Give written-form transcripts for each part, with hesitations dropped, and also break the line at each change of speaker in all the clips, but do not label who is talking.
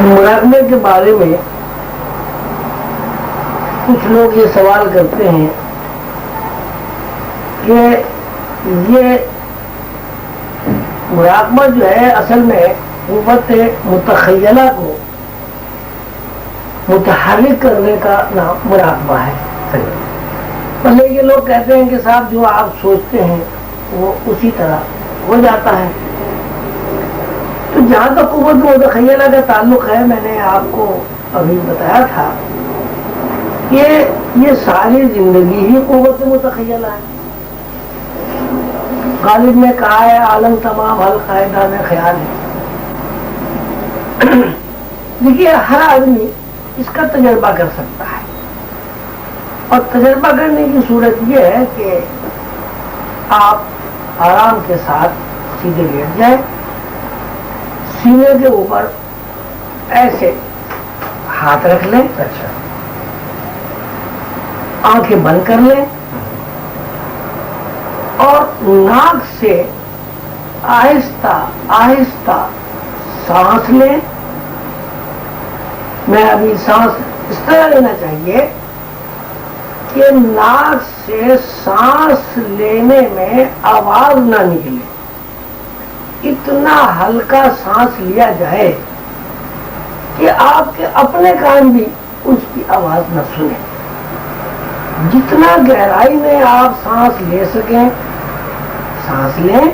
مراقبے کے بارے میں کچھ لوگ یہ سوال کرتے ہیں کہ یہ مراقبہ جو ہے اصل میں قوت متخیلہ کو متحرک کرنے کا نام مراقبہ ہے. لیکن یہ لوگ کہتے ہیں کہ صاحب جو آپ سوچتے ہیں وہ اسی طرح ہو جاتا ہے. تو جہاں تک قوت متخیلہ کا تعلق ہے، میں نے آپ کو ابھی بتایا تھا کہ یہ ساری زندگی ہی قوت متخیلہ ہے. غالب نے کہا ہے عالم تمام حل قاعدہ میں خیال ہے. دیکھیے ہر آدمی اس کا تجربہ کر سکتا ہے، اور تجربہ کرنے کی صورت یہ ہے کہ آپ آرام کے ساتھ سیدھے لیٹ جائیں، سینے کے اوپر ایسے ہاتھ رکھ لیں، اچھا آنکھیں بند کر لیں اور ناک سے آہستہ آہستہ سانس لیں. میں ابھی سانس اس طرح لینا چاہیے کہ ناک سے سانس لینے میں آواز نہ نکلے، اتنا ہلکا سانس لیا جائے کہ آپ کے اپنے کان بھی اس کی آواز نہ سنیں. جتنا گہرائی میں آپ سانس لے سکیں سانس لیں،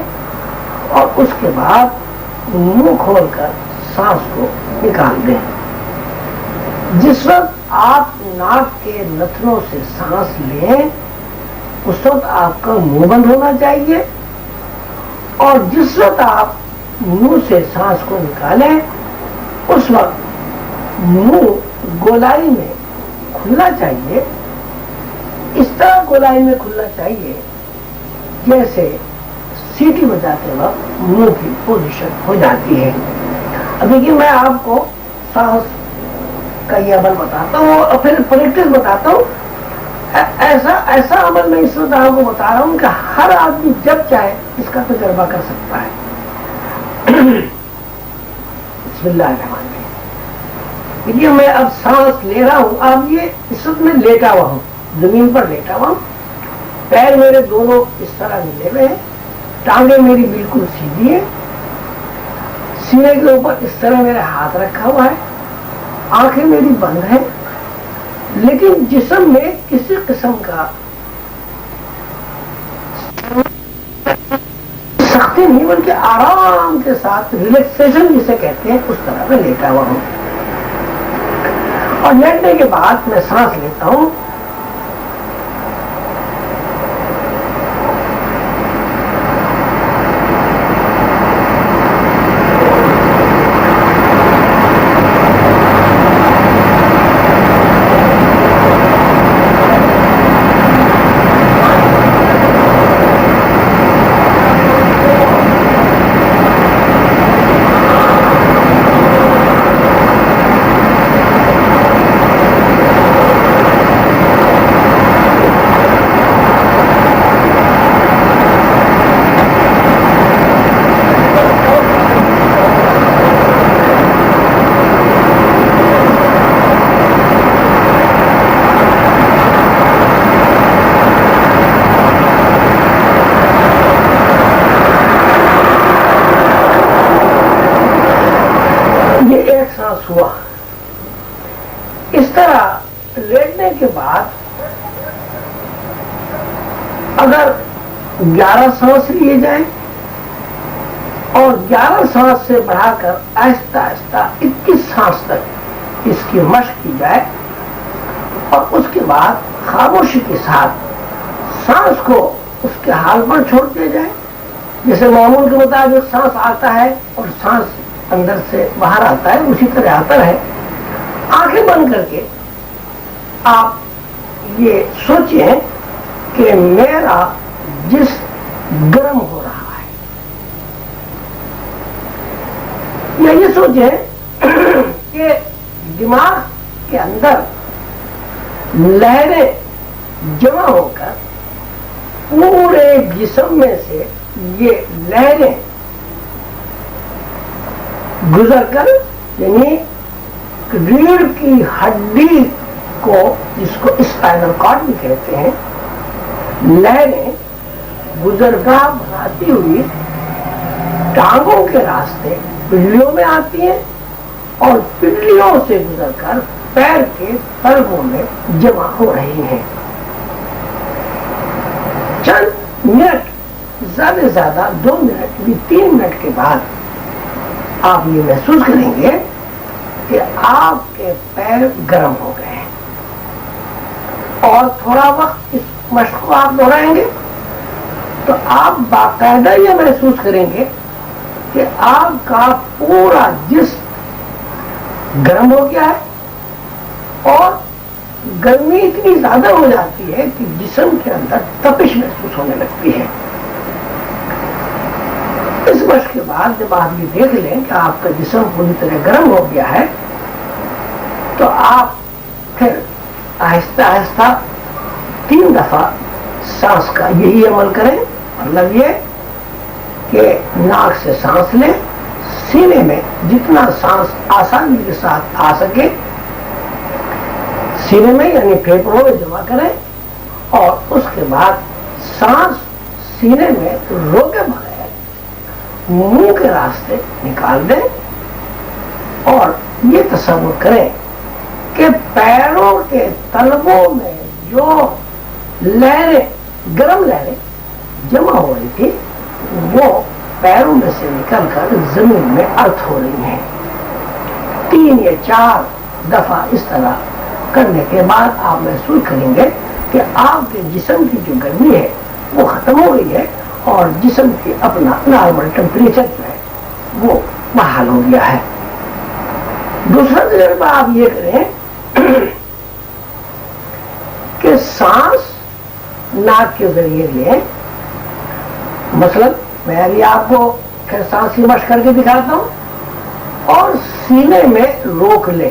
اور اس کے بعد منہ کھول کر سانس کو نکال دیں. جس وقت آپ ناک کے نتنوں سے سانس لیں اس وقت آپ کا منہ بند ہونا چاہیے، اور جس وقت آپ منہ سے سانس کو نکالیں اس وقت منہ گولائی میں کھلنا چاہیے. اس طرح گولائی میں کھلنا چاہیے جیسے سیٹی بجاتے وقت منہ کی پوزیشن ہو جاتی ہے. اب دیکھیے میں آپ کو سانس کا یہ عمل بتاتا ہوں اور پھر پریکٹس بتاتا ہوں. ایسا عمل میں اس وقت آپ کو بتا رہا ہوں کہ ہر آدمی جب چاہے اس کا تجربہ کر سکتا ہے. بسم اللہ الرحمن الرحیم. دیکھیے میں اب سانس لے رہا ہوں. آپ یہ اس وقت میں لیٹا ہوا ہوں، زمین پر لیٹا ہوا ہوں، پیر میرے دونوں اس طرح ملے ہوئے ہیں، ٹانگیں میری بالکل سیدھی ہے، سینے کے اوپر اس طرح میرے ہاتھ رکھا ہوا ہے، آنکھیں میری بند ہیں، لیکن جسم میں کسی قسم کا سختی نہیں بلکہ آرام کے ساتھ ریلیکسیشن جسے کہتے ہیں اس طرح میں لیٹا ہوا ہوں. اور لیٹنے کے بعد میں سانس لیتا ہوں. ہوا اس طرح لیٹنے کے بعد اگر 11 سانس لیے جائیں اور 11 سانس سے بڑھا کر آہستہ آہستہ 21 سانس تک اس کی مشق کی جائے اور اس کے بعد خاموشی کے ساتھ سانس کو اس کے حال پر چھوڑ دیا جائے. جیسے معمول کے مطابق سانس آتا ہے اور سانس اندر سے باہر آتا ہے اسی طرح آتا رہے. آنکھیں بند کر کے آپ یہ سوچیں کہ میرا جسم گرم ہو رہا ہے، یا یہ سوچیں کہ دماغ کے اندر لہریں جمع ہو کر پورے جسم میں سے یہ لہریں گزر کر، یعنی ریڑھ کی ہڈی کو، جس کو اسپائنل کارڈ بھی کہتے ہیں، لہریں گزرگاہ بناتی ہوئی ٹانگوں کے راستے پنڈلیوں میں آتی ہیں اور پنڈلیوں سے گزر کر پیر کے تلووں میں جمع ہو رہی ہیں۔ چند منٹ، زیادہ سے زیادہ 2 منٹ بھی 3 منٹ کے بعد آپ یہ محسوس کریں گے کہ آپ کے پیر گرم ہو گئے ہیں، اور تھوڑا وقت اس مشق کو آپ دہرائیں گے تو آپ باقاعدہ یہ محسوس کریں گے کہ آپ کا پورا جسم گرم ہو گیا ہے، اور گرمی اتنی زیادہ ہو جاتی ہے کہ جسم کے اندر تپش محسوس ہونے لگتی ہے۔ اس مشق کے بعد جب آپ یہ دیکھ لیں کہ آپ کا جسم پوری طرح گرم ہو گیا ہے تو آپ پھر آہستہ آہستہ 3 دفعہ سانس کا یہی عمل کریں۔ مطلب یہ کہ ناک سے سانس لیں، سینے میں جتنا سانس آسانی کے ساتھ آ سکے سینے میں یعنی پھیپھڑوں میں جمع کریں، اور اس کے بعد سانس سینے میں روکے بغیر منہ کے راستے نکال دیں، اور یہ تصور کریں کہ پیروں کے تلووں میں جو لہریں، گرم لہریں جمع ہو رہی تھی، وہ پیروں میں سے نکل کر زمین میں ارتھ ہو رہی ہیں۔ 3 یا 4 دفعہ اس طرح کرنے کے بعد آپ محسوس کریں گے کہ آپ کے جسم کی جو گرمی ہے وہ ختم ہو گئی ہے، اور جسم کی اپنا نارمل ٹیمپریچر جو ہے وہ بحال ہو گیا ہے۔ دوسرا تجربہ آپ یہ کریں کہ سانس ناک کے ذریعے لیں، مثلا میں ابھی آپ کو پھر سانس کی مشق کر کے دکھاتا ہوں، اور سینے میں روک لیں۔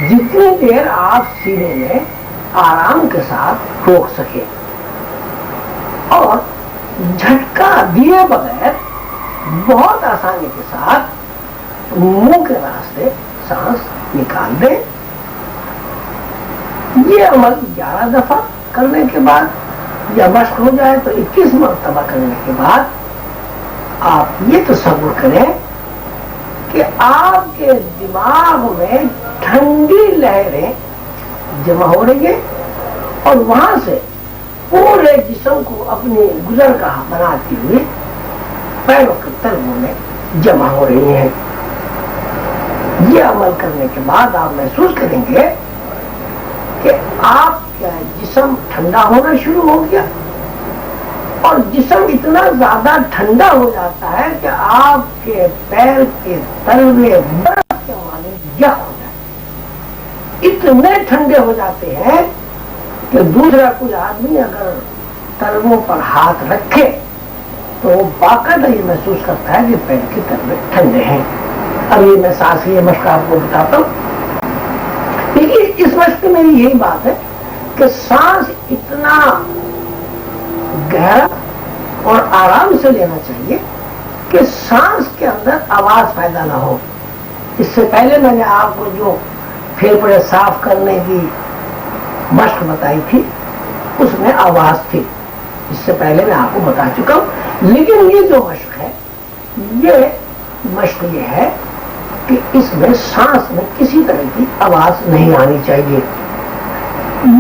جتنی دیر آپ سینے میں آرام کے ساتھ روک سکیں، اور جھٹکا دیے بغیر بہت آسانی کے ساتھ منہ کے راستے سانس نکال دیں۔ یہ عمل 11 دفعہ کرنے کے بعد، یا مشق ہو جائے تو 21 مرتبہ کرنے کے بعد، آپ یہ تصور کریں کہ آپ کے دماغ میں ٹھنڈی لہریں جمع ہو رہی ہیں، اور وہاں سے پورے جسم کو اپنی گزرگاہ بناتی ہوئی پیروں کے تلووں میں جمع ہو رہی ہیں۔ یہ عمل کرنے کے بعد آپ محسوس کریں گے کہ آپ کا جسم ٹھنڈا ہونا شروع ہو گیا، اور جسم اتنا زیادہ ٹھنڈا ہو جاتا ہے کہ آپ کے پیر کے تلوے برف کے مانند یخ ہو جاتے ہیں، اتنے ٹھنڈے ہو جاتے ہیں کہ دوسرا کوئی آدمی اگر تلووں پر ہاتھ رکھے تو وہ باقاعدہ یہ محسوس کرتا ہے کہ پیر کے تلوے ٹھنڈے ہیں۔ اب یہ میں سانس یہ مشق آپ کو بتاتا ہوں۔ دیکھیے اس مشق میں یہی بات ہے کہ سانس اتنا گہرا اور آرام سے لینا چاہیے کہ سانس کے اندر آواز پیدا نہ ہو۔ اس سے پہلے میں نے آپ کو جو پھیپھڑے صاف کرنے کی مشق بتائی تھی اس میں آواز تھی، اس سے پہلے میں آپ کو بتا چکا ہوں۔ لیکن یہ جو مشق ہے، یہ مشق یہ ہے کہ اس میں سانس میں کسی طرح کی آواز نہیں آنی چاہیے۔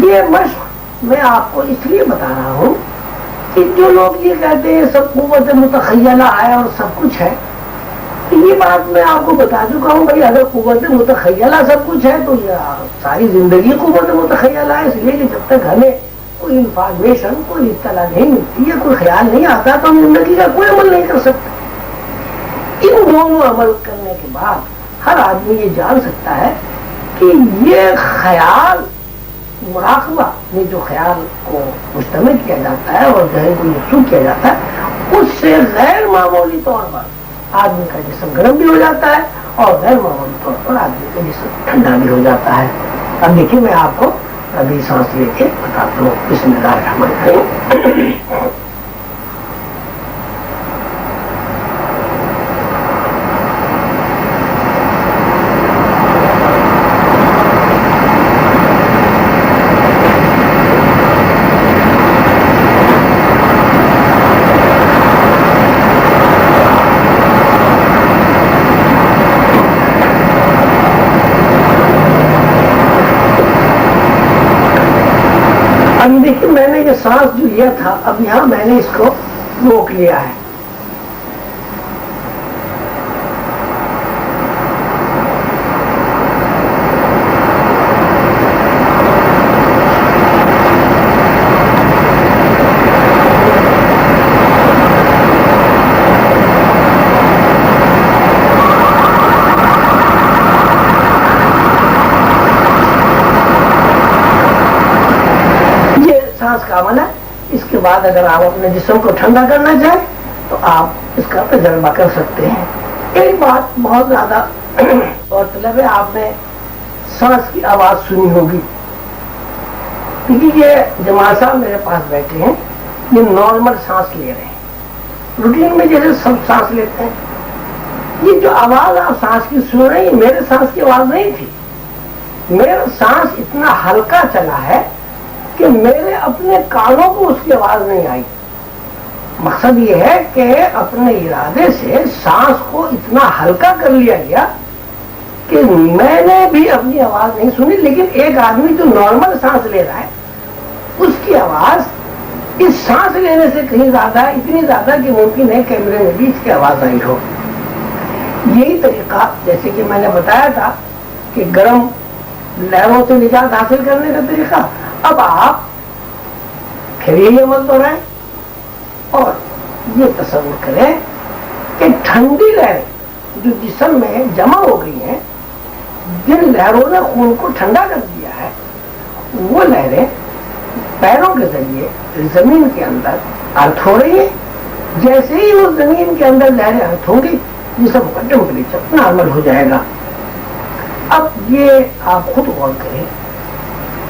یہ مشق میں آپ کو اس لیے بتا رہا ہوں کہ جو لوگ یہ کہتے ہیں سب قوت متخیلہ ہے اور سب کچھ ہے، یہ بات میں آپ کو بتا چکا ہوں بھائی اگر قوت متخیلہ سب کچھ ہے تو یہ ساری زندگی قوت متخیلہ ہے، اس لیے کہ جب تک ہمیں کوئی انفارمیشن، کوئی اطلاع نہیں ملتی ہے، کوئی خیال نہیں آتا تو ہم زندگی کا کوئی عمل نہیں کر سکتے۔ ان دونوں عمل کرنے کے بعد ہر آدمی یہ جان سکتا ہے کہ یہ خیال مراقبہ میں جو خیال کو مشتمل کیا جاتا ہے اور ذہن کو مقصود کیا جاتا ہے، اس سے غیر معمولی طور پر آدمی کا جسم گرم بھی ہو جاتا ہے اور غیر معمولی طور پر آدمی کا جسم ٹھنڈا بھی ہو جاتا ہے۔ اب دیکھیے میں آپ کو ابھی سانس لے کے بتاتا ہوں. بسم اللہ الرحمن الرحیم. دیکھیے میں نے یہ سانس جو لیا تھا اب یہاں میں نے اس کو روک لیا ہے. کا عمل ہے. اس کے بعد اگر آپ اپنے جسم کو ٹھنڈا کرنا چاہیں تو آپ اس کا تجربہ کر سکتے ہیں. ایک بات بہت زیادہ اور طلب ہے, آپ نے سانس کی آواز سنی ہوگی کیونکہ یہ جماعت صاحب میرے پاس بیٹھے ہیں, یہ نارمل سانس لے رہے ہیں, روٹین میں جیسے سب سانس لیتے ہیں. یہ جو آواز آپ سانس کی سن رہے ہیں میرے سانس کی آواز نہیں تھی. میرا سانس اتنا ہلکا چلا ہے کہ میرے اپنے کانوں کو اس کی آواز نہیں آئی. مقصد یہ ہے کہ اپنے ارادے سے سانس کو اتنا ہلکا کر لیا گیا کہ میں نے بھی اپنی آواز نہیں سنی, لیکن ایک آدمی جو نارمل سانس لے رہا ہے اس کی آواز اس سانس لینے سے کہیں زیادہ ہے, اتنی زیادہ کہ ممکن ہے کیمرے میں بھی اس کی آواز آئی ہو. یہی طریقہ جیسے کہ میں نے بتایا تھا کہ گرم لہروں سے نجات حاصل کرنے کا طریقہ, اب آپ پھر یہ عمل دہرائیں اور یہ تصور کریں کہ ٹھنڈی لہریں جو جسم میں جمع ہو گئی ہیں, جن لہروں نے خون کو ٹھنڈا کر دیا ہے, وہ لہریں پیروں کے ذریعے زمین کے اندر ارتھ ہو رہی ہیں. جیسے ہی وہ زمین کے اندر لہریں ارتھ ہوں گی جسم کا ٹیمپریچر نارمل ہو جائے گا. اب یہ آپ خود غور کریں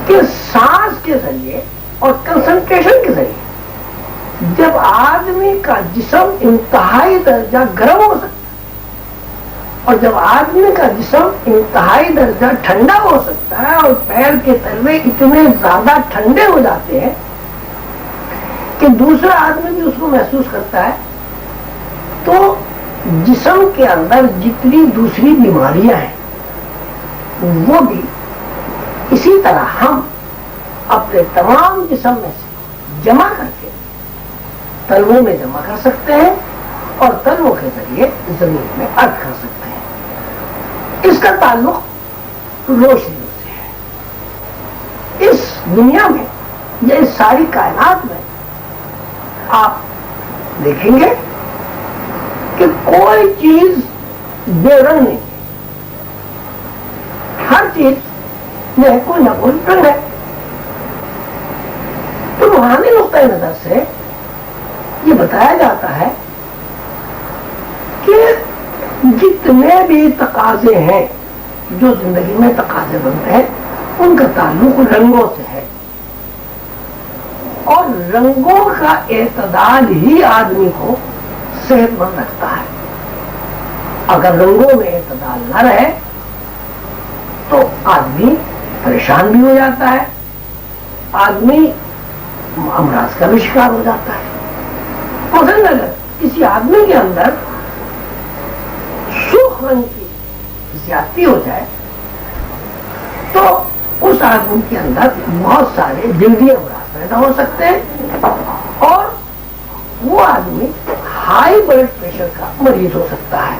کہ سانس کے ذریعے اور کنسنٹریشن کے ذریعے جب آدمی کا جسم انتہائی درجہ گرم ہو سکتا ہے اور جب آدمی کا جسم انتہائی درجہ ٹھنڈا ہو سکتا ہے اور پیر کے تلوے اتنے زیادہ ٹھنڈے ہو جاتے ہیں کہ دوسرا آدمی بھی اس کو محسوس کرتا ہے, تو جسم کے اندر جتنی دوسری بیماریاں ہیں وہ بھی اسی طرح ہم اپنے تمام جسم میں سے جمع کر کے تلووں میں جمع کر سکتے ہیں اور تلووں کے ذریعے زمین میں ارتھ کر سکتے ہیں. اس کا تعلق روشنی سے ہے. اس دنیا میں یا اس ساری کائنات میں آپ دیکھیں گے کہ کوئی چیز بے رنگ نہیں, ہر چیز میں کوئی نہ کوئی رنگ ہے. تو روحانی نقطۂ نظر سے یہ بتایا جاتا ہے کہ جتنے بھی تقاضے ہیں جو زندگی میں تقاضے بنتے ہیں ان کا تعلق رنگوں سے ہے, اور رنگوں کا اعتدال ہی آدمی کو صحت مند رکھتا ہے. اگر رنگوں میں اعتدال نہ رہے تو آدمی پریشان بھی ہو جاتا ہے, آدمی امراض کا بھی شکار ہو جاتا ہے. مثلاً اگر کسی آدمی کے اندر سرخ رنگ کی زیادتی ہو جائے تو اس آدمی کے اندر بہت سارے جلدی امراض پیدا ہو سکتے ہیں اور وہ آدمی ہائی بلڈ پریشر کا مریض ہو سکتا ہے.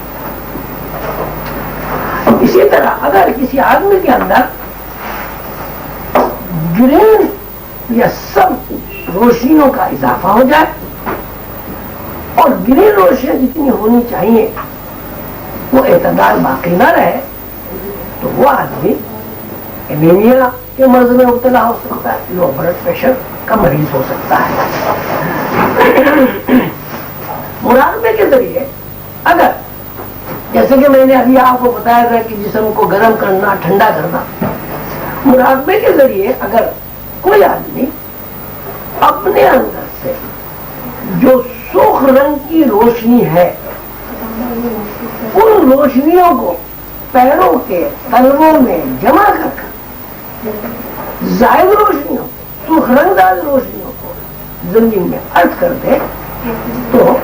اسی طرح اگر کسی آدمی کے اندر گرین یا سب روشنیوں کا اضافہ ہو جائے اور گرین روشنیاں جتنی ہونی چاہیے وہ اعتدال باقی نہ رہے تو وہ آدمی انیمیا کے مرض میں مبتلا ہو سکتا ہے, لو بلڈ پریشر کا مریض ہو سکتا ہے. مراقبے کے ذریعے اگر جیسے کہ میں نے ابھی آپ کو بتایا تھا کہ جسم کو گرم کرنا ٹھنڈا کرنا, مراقبے کے ذریعے اگر کوئی آدمی اپنے اندر سے جو سرخ رنگ کی روشنی ہے ان روشنیوں کو پیروں کے تلووں میں جمع کر زائد روشنیوں سرخ رنگ دار روشنیوں کو زمین میں ارتھ کر دے تو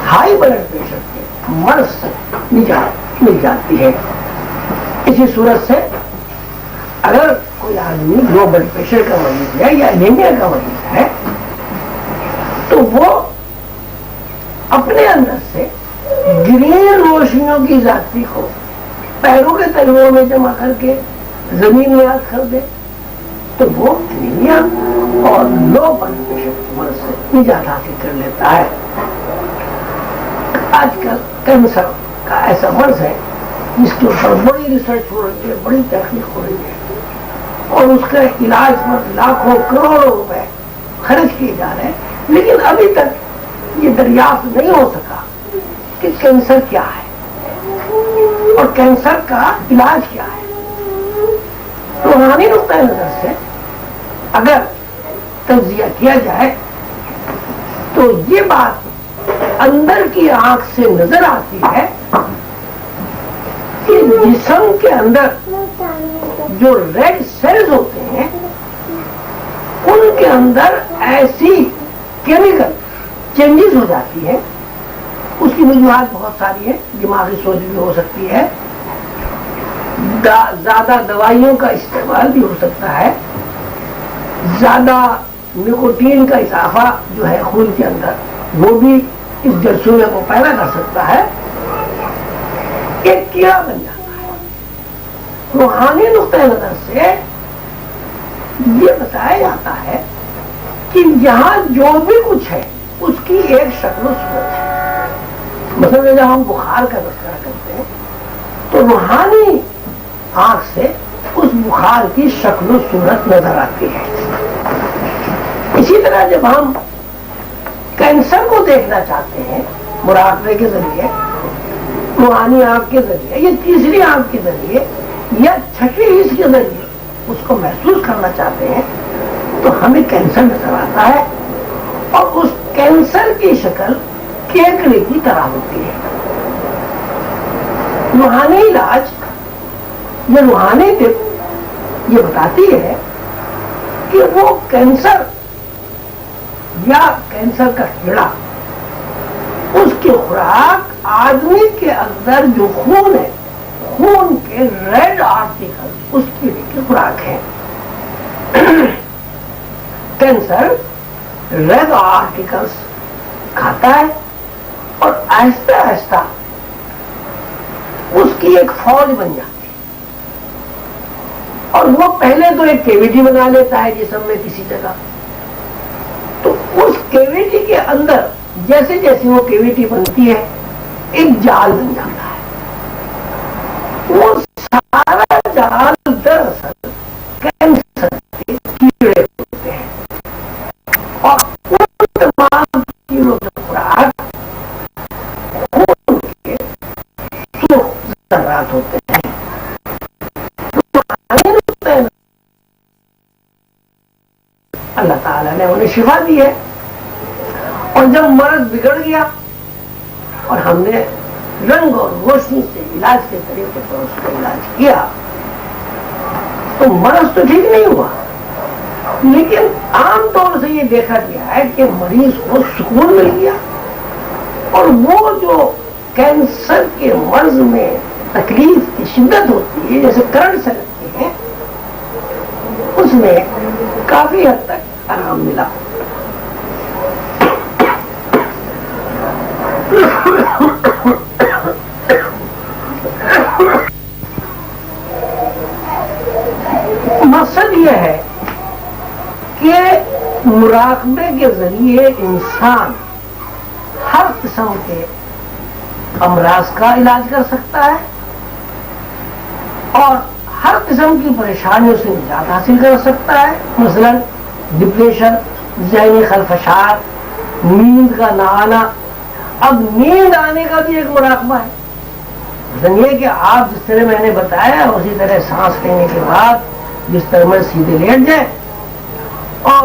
ہائی بلڈ پریشر کے مرض سے نجات مل جاتی ہے. اسی صورت سے اگر کوئی آدمی لو بلڈ پریشر کا مریض ہے یا انیمیا کا مریض ہے تو وہ اپنے اندر سے گرین روشنیوں کی ذاتی کو پیروں کے تلووں میں جمع کر کے زمین میں ہاتھ کر دے تو وہ انیمیا اور لو بلڈ پریشر کی مرض سے نجات حاصل کر لیتا ہے. آج کل کینسر کا ایسا مرض ہے جس کے اوپر بڑی ریسرچ ہو رہی ہے, بڑی تحقیق ہو رہی ہے اور اس کا علاج پر لاکھوں کروڑوں روپے خرچ کیے جا رہے ہیں, لیکن ابھی تک یہ دریافت نہیں ہو سکا کہ کینسر کیا ہے اور کینسر کا علاج کیا ہے. روحانی نقطۂ نظر سے اگر تجزیہ کیا جائے تو یہ بات اندر کی آنکھ سے نظر آتی ہے کہ جسم کے اندر جو ریڈ سیلز ہوتے ہیں ان کے اندر ایسی کیمیکل چینجز ہو جاتی ہے. اس کی وجوہات بہت ساری ہیں, دماغی سوچ بھی ہو سکتی ہے, زیادہ دوائیوں کا استعمال بھی ہو سکتا ہے, زیادہ نکوٹین کا اضافہ جو ہے خون کے اندر وہ بھی اس جرثومے کو پیدا کر سکتا ہے, ایک کیڑا بن جاتا ہے. روحانی نقطۂ نظر سے یہ بتایا جاتا ہے کہ یہاں جو بھی کچھ ہے اس کی ایک شکل و صورت ہے. مثلا جب ہم بخار کا تذکرہ کرتے ہیں تو روحانی آنکھ سے اس بخار کی شکل و صورت نظر آتی ہے. اسی طرح جب ہم کینسر کو دیکھنا چاہتے ہیں مراقبے کے ذریعے, روحانی آنکھ کے ذریعے یا تیسری آنکھ کے ذریعے یا چھٹی حص کے ذریعے اس کو محسوس کرنا چاہتے ہیں تو ہمیں کینسر نظر آتا ہے اور اس کینسر کی شکل کیکڑے کی طرح ہوتی ہے. روحانی علاج یا روحانی طب یہ بتاتی ہے کہ وہ کینسر یا کینسر کا کیڑا اس کی خوراک آدمی کے اندر جو خون ہے, خون کے ریڈ آرٹیکل اس کیڑے کی خوراک ہے. کینسر ریڈ آرٹیکلس کھاتا ہے اور آہستہ آہستہ اس کی ایک فوج بن جاتی ہے اور وہ پہلے تو ایک کیویٹی بنا لیتا ہے جسم میں کسی جگہ, تو اس کیویٹی کے اندر جیسے جیسے وہ کیویٹی بنتی ہے ایک جال بن جاتا ہے. وہ سارا جال دراصل کینسر کے کیڑے ہوتے ہیں اور ان تمام کیڑوں کا خوراک خون کے سرخ ذرات ہوتے ہیں. اللہ تعالیٰ نے انہیں شفا دی ہے اور جب مرض بگڑ گیا اور ہم نے رنگ اور روشنی سے علاج کے طریقے پر اس کا علاج کیا تو مرض تو ٹھیک نہیں ہوا, لیکن عام طور سے یہ دیکھا گیا ہے کہ مریض کو سکون مل گیا اور وہ جو کینسر کے مرض میں تکلیف کی شدت ہوتی ہے جیسے کرنٹ سے لگتی ہے اس میں کافی حد تک آرام ملا. مقصد یہ ہے کہ مراقبے کے ذریعے انسان ہر قسم کے امراض کا علاج کر سکتا ہے اور ہر قسم کی پریشانیوں سے نجات حاصل کر سکتا ہے. مثلا ڈپریشن, ذہنی خلفشار, نیند کا نہ آنا. اب نیند آنے کا بھی ایک مراقبہ ہے. مثلا یہ کہ آپ جس طرح میں نے بتایا اسی طرح سانس لینے کے بعد بستر میں سیدھے لیٹ جائیں اور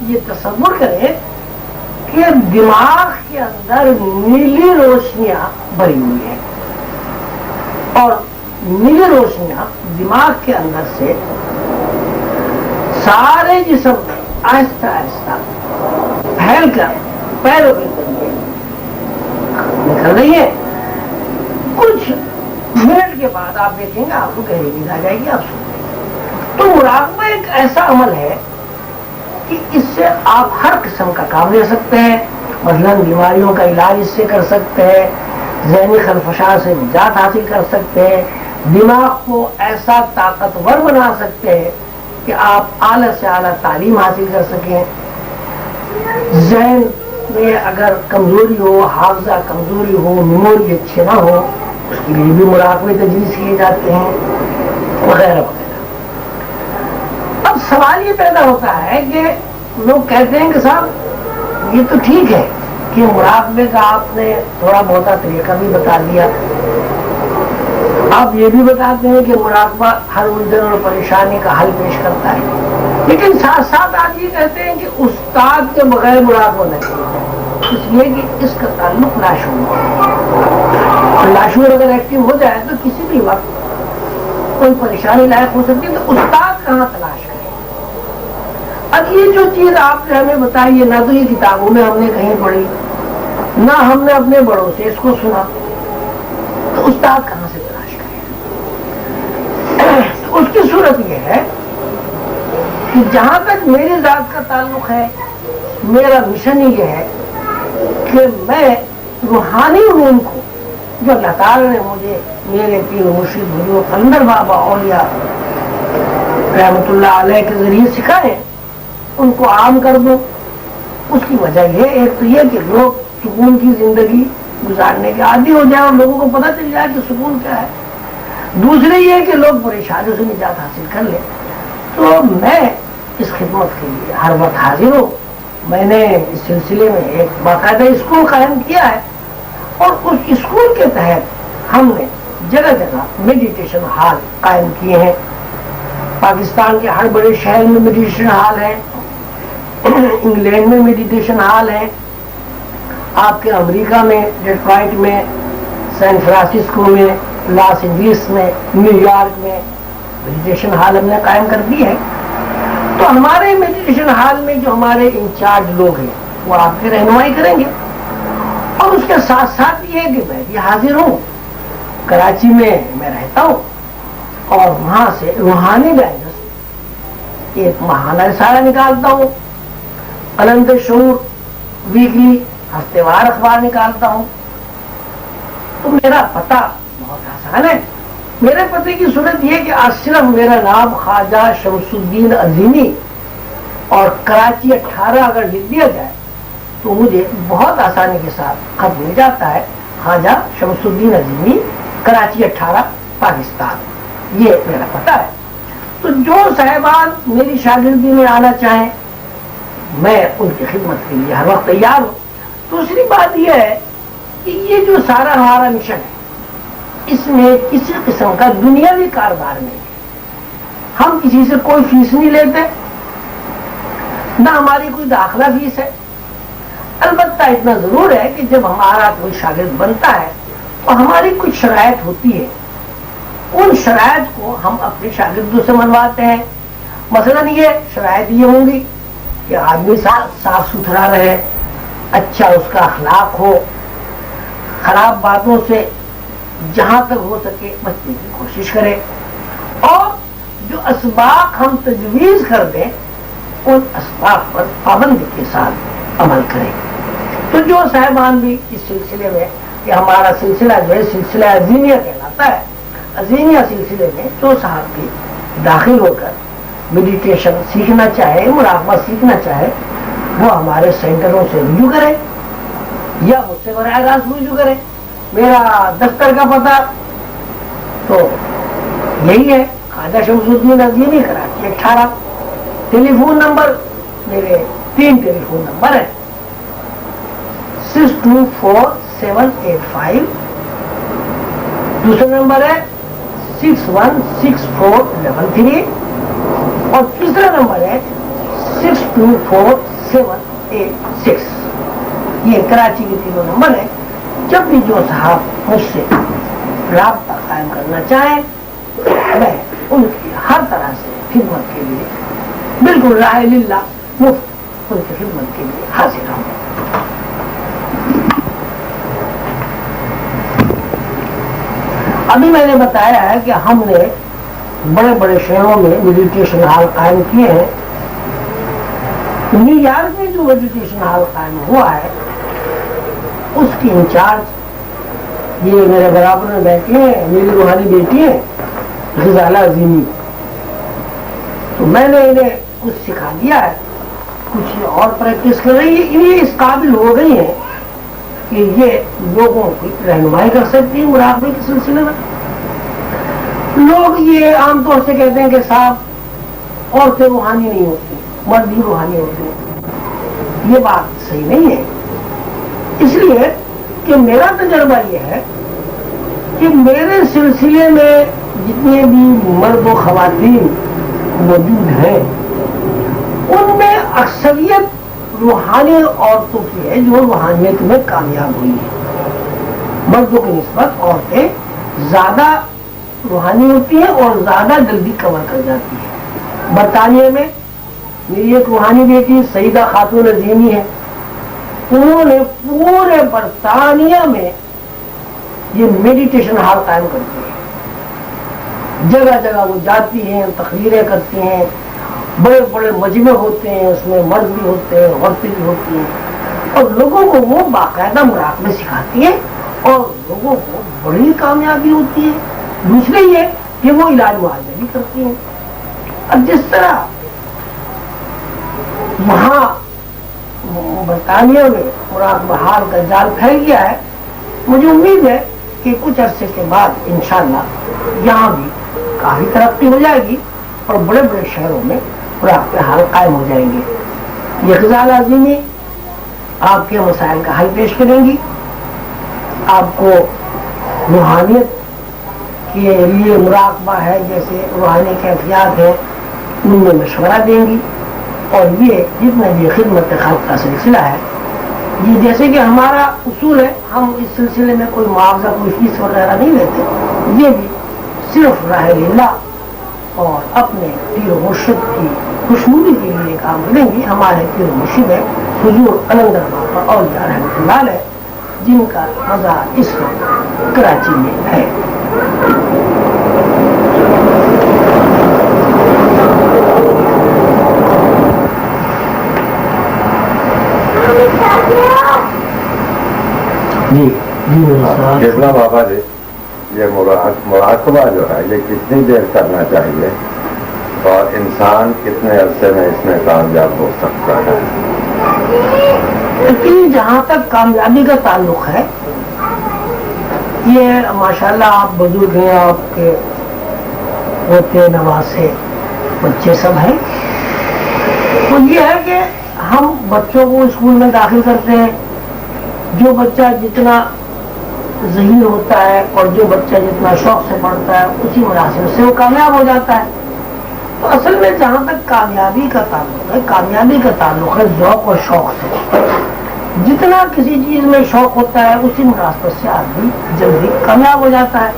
یہ تصور کریں کہ دماغ کے اندر نیلی روشنیاں بھری ہوئی ہیں اور نیلی روشنیاں دماغ کے اندر سے سارے جسم میں آہستہ آہستہ پھیل کر پیروں کے ذریعے نکل رہی ہے. کچھ منٹ کے بعد آپ دیکھیں گے آپ کو گہری نیند آ جائے گی. آپ سو تو مراقبہ ایک ایسا عمل ہے کہ اس سے آپ ہر قسم کا کام لے سکتے ہیں. مثلاً بیماریوں کا علاج اس سے کر سکتے ہیں, ذہنی خلفشاں سے نجات حاصل کر سکتے ہیں, دماغ کو ایسا طاقتور بنا سکتے ہیں کہ آپ اعلیٰ سے اعلیٰ تعلیم حاصل کر سکیں. ذہن میں اگر کمزوری ہو, حافظہ کمزوری ہو, میموری اچھے نہ ہو, اس کے لیے بھی مراقبے تجویز کیے جاتے ہیں وغیرہ وغیرہ. اب سوال یہ پیدا ہوتا ہے کہ لوگ کہتے ہیں کہ صاحب یہ تو ٹھیک ہے کہ مراقبے کا آپ نے تھوڑا بہت طریقہ بھی بتا دیا, آپ یہ بھی بتاتے ہیں کہ مراقبہ ہر الجھن اور پریشانی کا حل پیش کرتا ہے, لیکن ساتھ ساتھ آپ یہ کہتے ہیں کہ استاد کے بغیر مراقبہ نہیں کرتا, اس لیے کہ اس کا تعلق لاشعور ہے. لاشعور اگر ایکٹیو ہو جائے تو کسی بھی وقت کوئی پریشانی لاحق ہو سکتی ہے, تو استاد کہاں تلاش کرے. اب یہ جو چیز آپ نے ہمیں بتائی ہے, نہ تو یہ کتابوں میں ہم نے کہیں پڑھی, نہ ہم نے اپنے بڑوں سے اس کو سنا, تو استاد کہاں سے تلاش کرے. اس کی صورت یہ ہے کہ جہاں تک میری ذات کا تعلق ہے, میرا مشن یہ ہے کہ میں روحانی علوم کو جو اللہ تعالیٰ نے مجھے میرے پیر مرشد حضور قلندر بابا اولیاء رحمۃ اللہ علیہ کے ذریعے سکھائے, ان کو عام کر دوں. اس کی وجہ یہ ایک تو یہ کہ لوگ سکون کی زندگی گزارنے کے عادی ہو جائیں اور لوگوں کو پتہ چل جائے کہ سکون کیا ہے. دوسرے یہ کہ لوگ پریشانیوں سے نجات حاصل کر لیں. تو میں اس خدمت کے لیے ہر وقت حاضر ہوں. میں نے اس سلسلے میں ایک باقاعدہ اسکول قائم کیا ہے اور اس اسکول کے تحت ہم نے جگہ جگہ میڈیٹیشن ہال قائم کیے ہیں. پاکستان کے ہر بڑے شہر میں میڈیٹیشن ہال ہے, انگلینڈ میں میڈیٹیشن ہال ہے, آپ کے امریکہ میں ڈیٹرائٹ میں, سین فرانسسکو میں, لاس اینجلس میں, نیو یارک میں میڈیٹیشن ہال ہم نے قائم کر دی ہے. تو ہمارے میڈیٹیشن ہال میں جو ہمارے انچارج لوگ ہیں وہ آپ کی رہنمائی کریں گے. اور اس کے ساتھ ساتھ یہ کہ میں بھی حاضر ہوں. کراچی میں میں رہتا ہوں اور وہاں سے روحانی گائیڈنس ایک ماہانہ رسالہ نکالتا ہوں. قلند شعور ویکلی ہفتے وار اخبار نکالتا ہوں. تو میرا پتہ بہت آسان ہے. میرے پتے کی صورت یہ کہ آج صرف میرا نام خواجہ شمس الدین عظیمی اور کراچی 18 اگر لکھ دیا جائے تو مجھے بہت آسانی کے ساتھ خط مل جاتا ہے, خواجہ شمس الدین عظیمی, کراچی 18 پاکستان. یہ میرا پتہ ہے. تو جو صاحبان میری شاگردی میں آنا چاہیں میں ان کی خدمت کے لیے ہر وقت تیار ہوں. دوسری بات یہ ہے کہ یہ جو سارا ہمارا مشن ہے اس میں کسی قسم کا دنیاوی کاروبار نہیں ہے. ہم کسی سے کوئی فیس نہیں لیتے, نہ ہماری کوئی داخلہ فیس ہے. البتہ اتنا ضرور ہے کہ جب ہمارا کوئی شاگرد بنتا ہے تو ہماری کچھ شرائط ہوتی ہے, ان شرائط کو ہم اپنے شاگردوں سے منواتے ہیں. مثلاً یہ شرائط یہ ہوں گی کہ آدمی صاف ستھرا رہے, اچھا اس کا اخلاق ہو, خراب باتوں سے جہاں تک ہو سکے بچنے کی کوشش کرے, اور جو اسباق ہم تجویز کر دیں ان اسباق پر پابندی کے ساتھ عمل کریں. تو جو صاحبان بھی اس سلسلے میں, کہ ہمارا سلسلہ جو ہے سلسلہ عظیمیہ کہلاتا ہے, عظیمیہ سلسلے میں جو صاحب بھی داخل ہو کر میڈیٹیشن سیکھنا چاہے, مراقبہ سیکھنا چاہے, وہ ہمارے سینٹروں سے رجوع کرے یا مجھ سے براہ راست رجوع کرے. میرا دفتر کا پتہ تو یہی ہے, خواجہ شمس الدین عظیمی, کراچی 18. ٹیلی فون نمبر میرے 3 ٹیلی فون نمبر ہیں, 624785. دوسرا نمبر ہے 616433. اور تیسرا نمبر ہے 624786. یہ کراچی کے تینوں نمبر ہے. جب بھی جو صاحب مجھ سے رابطہ قائم کرنا چاہیں میں ان کی ہر طرح سے خدمت کے لیے بالکل راہ للہ مفت ان کی خدمت کے لیے حاضر ہوں. ابھی میں نے بتایا ہے کہ ہم نے بڑے بڑے شہروں میں میڈیٹیشن ہال قائم کیے ہیں. نیو یارک میں جو میڈیٹیشن ہال قائم ہوا ہے اس کی انچارج یہ میرے برابر میں بیٹھے ہیں, میری روحانی بیٹی ہے غزالہ عظیمی. تو میں نے انہیں کچھ سکھا دیا ہے, کچھ اور پریکٹس کر رہی ہے. یہ اس قابل ہو گئی ہیں کہ یہ لوگوں کی رہنمائی کر سکتی ہے مراقبے کے سلسلے میں. لوگ یہ عام طور سے کہتے ہیں کہ صاحب عورتیں روحانی نہیں ہوتی, مرد بھی روحانی ہوتے ہیں. یہ بات صحیح نہیں ہے, اس لیے کہ میرا تجربہ یہ ہے کہ میرے سلسلے میں جتنے بھی مرد و خواتین موجود ہیں ان میں اکثریت روحانی عورتوں کی ہے جو روحانیت میں کامیاب ہوئی ہے. مردوں کی نسبت عورتیں زیادہ روحانی ہوتی ہیں اور زیادہ جلدی کور کر جاتی ہے. برطانیہ میں میری ایک روحانی بیٹی سعیدہ خاتون عظیمی ہے. انہوں نے پورے برطانیہ میں یہ میڈیٹیشن ہال قائم کرتی ہیں. جگہ جگہ وہ جاتی ہیں, تقریریں کرتی ہیں, بڑے بڑے مجمع ہوتے ہیں, اس میں مرد بھی ہوتے ہیں, عورتیں بھی ہوتی ہیں, اور لوگوں کو وہ باقاعدہ مراقبے سکھاتی ہیں اور لوگوں کو بڑی کامیابی ہوتی ہے. دوسرے یہ کہ وہ علاج معالجہ بھی کرتی ہیں. اب جس طرح وہاں برطانیہ میں مراقبہ حال کا جال پھیل گیا ہے, مجھے امید ہے کہ کچھ عرصے کے بعد انشاءاللہ یہاں بھی کافی ترقی ہو جائے گی اور بڑے بڑے شہروں میں مراقبہ حال قائم ہو جائیں گے. یہ غزالہ عظیمی آپ کے مسائل کا حل پیش کریں گی, آپ کو روحانیت کے لیے مراقبہ ہے جیسے روحانی کیفیات ہے ان میں مشورہ دیں گی. اور یہ جتنا بھی خدمت خلق کا سلسلہ ہے, یہ جیسے کہ ہمارا اصول ہے, ہم اس سلسلے میں کوئی معاوضہ کوئی فیس وغیرہ نہیں لیتے. یہ بھی صرف راہ اللہ اور اپنے پیر و مرشد کی خوشنودی کے لیے کام کریں گی. ہمارے پیر و مرشد ہے حضور قلندر بابا اولیاء رحمۃ اللہ علیہ, جن کا مزار اس وقت کراچی میں ہے.
کتنا بابا جی یہ مراقبہ جو ہے یہ کتنی دیر کرنا چاہیے اور انسان کتنے عرصے میں اس میں کامیاب ہو سکتا ہے؟
لیکن جہاں تک کامیابی کا تعلق ہے, یہ ماشاءاللہ آپ بزرگ ہیں, آپ کے پوتے نواسے بچے سب ہیں, تو یہ ہے کہ ہم بچوں کو اسکول میں داخل کرتے ہیں. جو بچہ جتنا ذہین ہوتا ہے اور جو بچہ جتنا شوق سے پڑھتا ہے اسی مناسب سے وہ کامیاب ہو جاتا ہے. تو اصل میں جہاں تک کامیابی کا تعلق ہے, کامیابی کا تعلق ہے ذوق اور شوق سے. جتنا کسی چیز میں شوق ہوتا ہے اسی مناسبت سے آدمی جلدی کامیاب ہو جاتا ہے.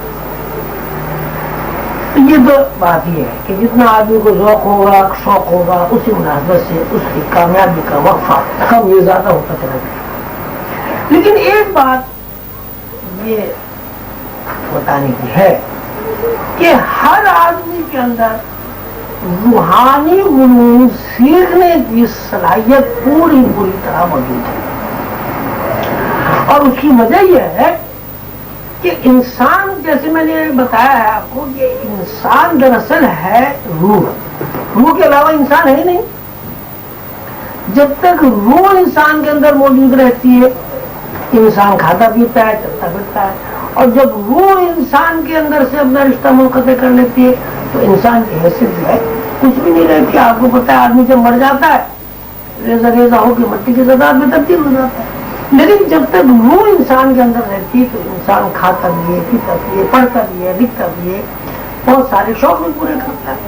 یہ تو بات یہ ہے کہ جتنا آدمی کو ذوق ہوگا شوق ہوگا اسی مناسبت سے اس کی کامیابی کا وقفہ کم یا زیادہ ہوتا چلا جائے. لیکن ایک بات یہ بتانے کی ہے کہ ہر آدمی کے اندر روحانی علوم سیکھنے کی صلاحیت پوری طرح موجود ہے. اور اس کی وجہ یہ ہے کہ انسان, جیسے میں نے بتایا ہے آپ کو, کہ انسان دراصل ہے روح. روح کے علاوہ انسان ہے ہی نہیں. جب تک روح انسان کے اندر موجود رہتی ہے انسان کھاتا پیتا ہے, چلتا پھرتا ہے. اور جب روح انسان کے اندر سے اپنا رشتہ منقطع کر لیتی ہے تو انسان کی حیثیت جو ہے کچھ بھی نہیں رہتی. آپ کو پتا ہے آدمی جب مر جاتا ہے ریزہ ریزہ ہو کے مٹی کی ذرات میں تبدیل ہو جاتا ہے. لیکن جب تک روح انسان کے اندر رہتی ہے تو انسان کھاتا بھی ہے, پیتا بھی ہے, پڑھتا بھی ہے, لکھتا بھی ہے, بہت سارے شوق بھی پورے کرتا ہے.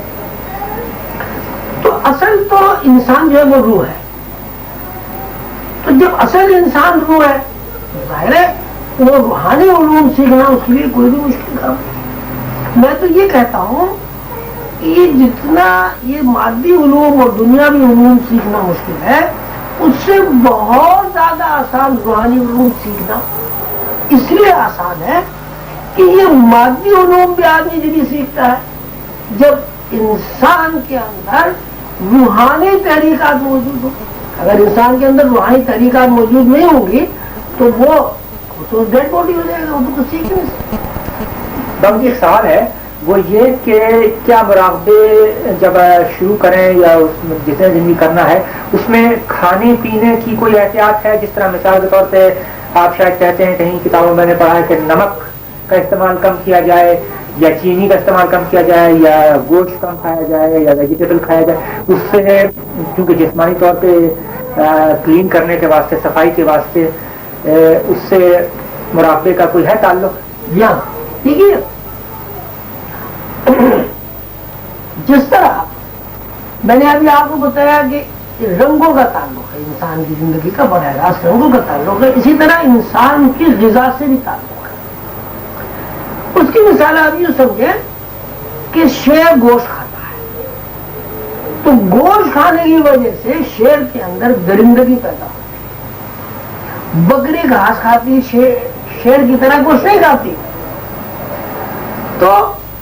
اصل تو انسان جو ہے وہ روح ہے. تو جب اصل انسان روح ہے ظاہر ہے وہ روحانی علوم سیکھنا اس کے لیے کوئی بھی مشکل کام نہیں. میں تو یہ کہتا ہوں کہ جتنا یہ مادی علوم اور دنیاوی علوم سیکھنا مشکل ہے اس سے بہت زیادہ آسان روحانی علوم سیکھنا. اس لیے آسان ہے کہ یہ مادی علوم بھی آدمی جب بھی سیکھتا ہے جب انسان کے اندر روحانی تحریکات موجود ہو. اگر انسان کے اندر روحانی تحریکات موجود نہیں ہوں گی تو وہ تو ڈیڈ باڈی ہو جائے گا, وہ تو سیکھ نہیں سکتا.
ڈاکٹر جی ایک سوال ہے وہ یہ کہ کیا مراقبے جب شروع کریں یا جتنے دن بھی کرنا ہے اس میں کھانے پینے کی کوئی احتیاط ہے؟ جس طرح مثال کے طور پہ آپ شاید کہتے ہیں کہیں کتابوں میں نے پڑھا ہے کہ نمک کا استعمال کم کیا جائے یا چینی کا استعمال کم کیا جائے یا گوشت کم کھایا جائے یا ویجیٹیبل کھایا جائے. اس سے کیونکہ جسمانی طور پہ کلین کرنے کے واسطے صفائی کے واسطے اس سے مراقبے کا کوئی ہے تعلق؟
یا دیکھیے جس طرح میں نے ابھی آپ کو بتایا کہ رنگوں کا تعلق ہے انسان کی زندگی کا براہ راست رنگوں کا تعلق ہے, اسی طرح انسان کی غذا سے بھی تعلق ہے. اس کی مثال آپ یوں سمجھیں کہ شیر گوشت کھاتا ہے تو گوشت کھانے کی وجہ سے شیر کے اندر درندگی پیدا ہوتی ہے. بکری گھاس کھاتی شیر کی طرح گوشت نہیں کھاتی تو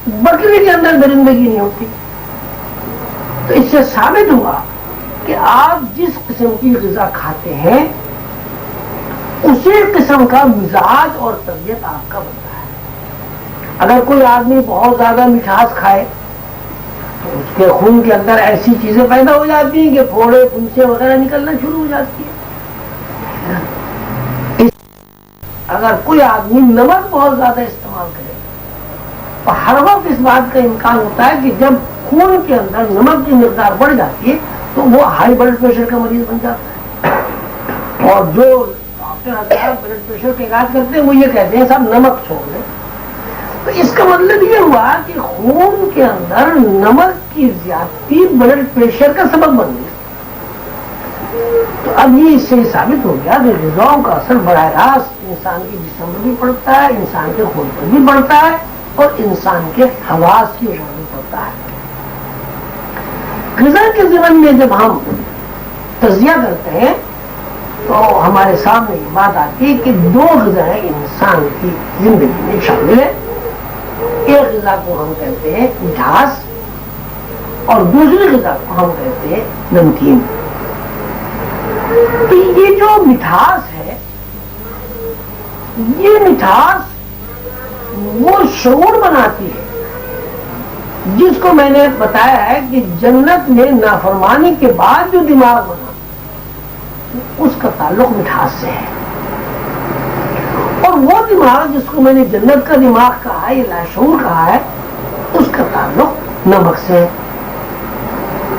بکری کے اندر درندگی نہیں ہوتی. تو اس سے ثابت ہوا کہ آپ جس قسم کی غذا کھاتے ہیں اسی قسم کا مزاج اور طبیعت آپ کا بنتا ہے. اگر کوئی آدمی بہت زیادہ مٹھاس کھائے تو اس کے خون کے اندر ایسی چیزیں پیدا ہو جاتی ہیں کہ پھوڑے پھنسے وغیرہ نکلنا شروع ہو جاتی ہے. اگر کوئی آدمی نمک بہت زیادہ استعمال کرے تو ہر وقت اس بات کا امکان ہوتا ہے کہ جب خون کے اندر نمک کی مقدار بڑھ جاتی ہے تو وہ ہائی بلڈ پریشر کا مریض بن جاتا ہے. اور جو ڈاکٹر حضرات بلڈ پریشر کا علاج کرتے ہیں وہ یہ کہتے ہیں صاحب نمک چھوڑ دیں. تو اس کا مطلب یہ ہوا کہ خون کے اندر نمک کی زیادتی بلڈ پریشر کا سبب بن گئی. تو اب یہ اس سے ثابت ہو گیا کہ غذاؤں کا اثر براہ راست انسان کے جسم پر بھی پڑتا ہے, انسان کے خون پر بھی پڑتا ہے اور انسان کے حواس کی اوپر بھی پڑتا ہے. غذا کے ضمن میں جب ہم تجزیہ کرتے ہیں تو ہمارے سامنے یہ بات آتی ہے کہ دو غذائیں انسان کی زندگی میں شامل ہیں. ایک غذا کو ہم کہتے ہیں مٹھاس اور دوسری غذا کو ہم کہتے ہیں نمکین. تو یہ جو مٹھاس ہے یہ مٹھاس وہ شعور بناتی ہے جس کو میں نے بتایا ہے کہ جنت میں نافرمانی کے بعد جو دماغ بنا اس کا تعلق مٹھاس سے ہے. اور وہ دماغ جس کو میں نے جنت کا دماغ کہا ہے یا لاشعور کہا ہے اس کا تعلق نمک سے ہے.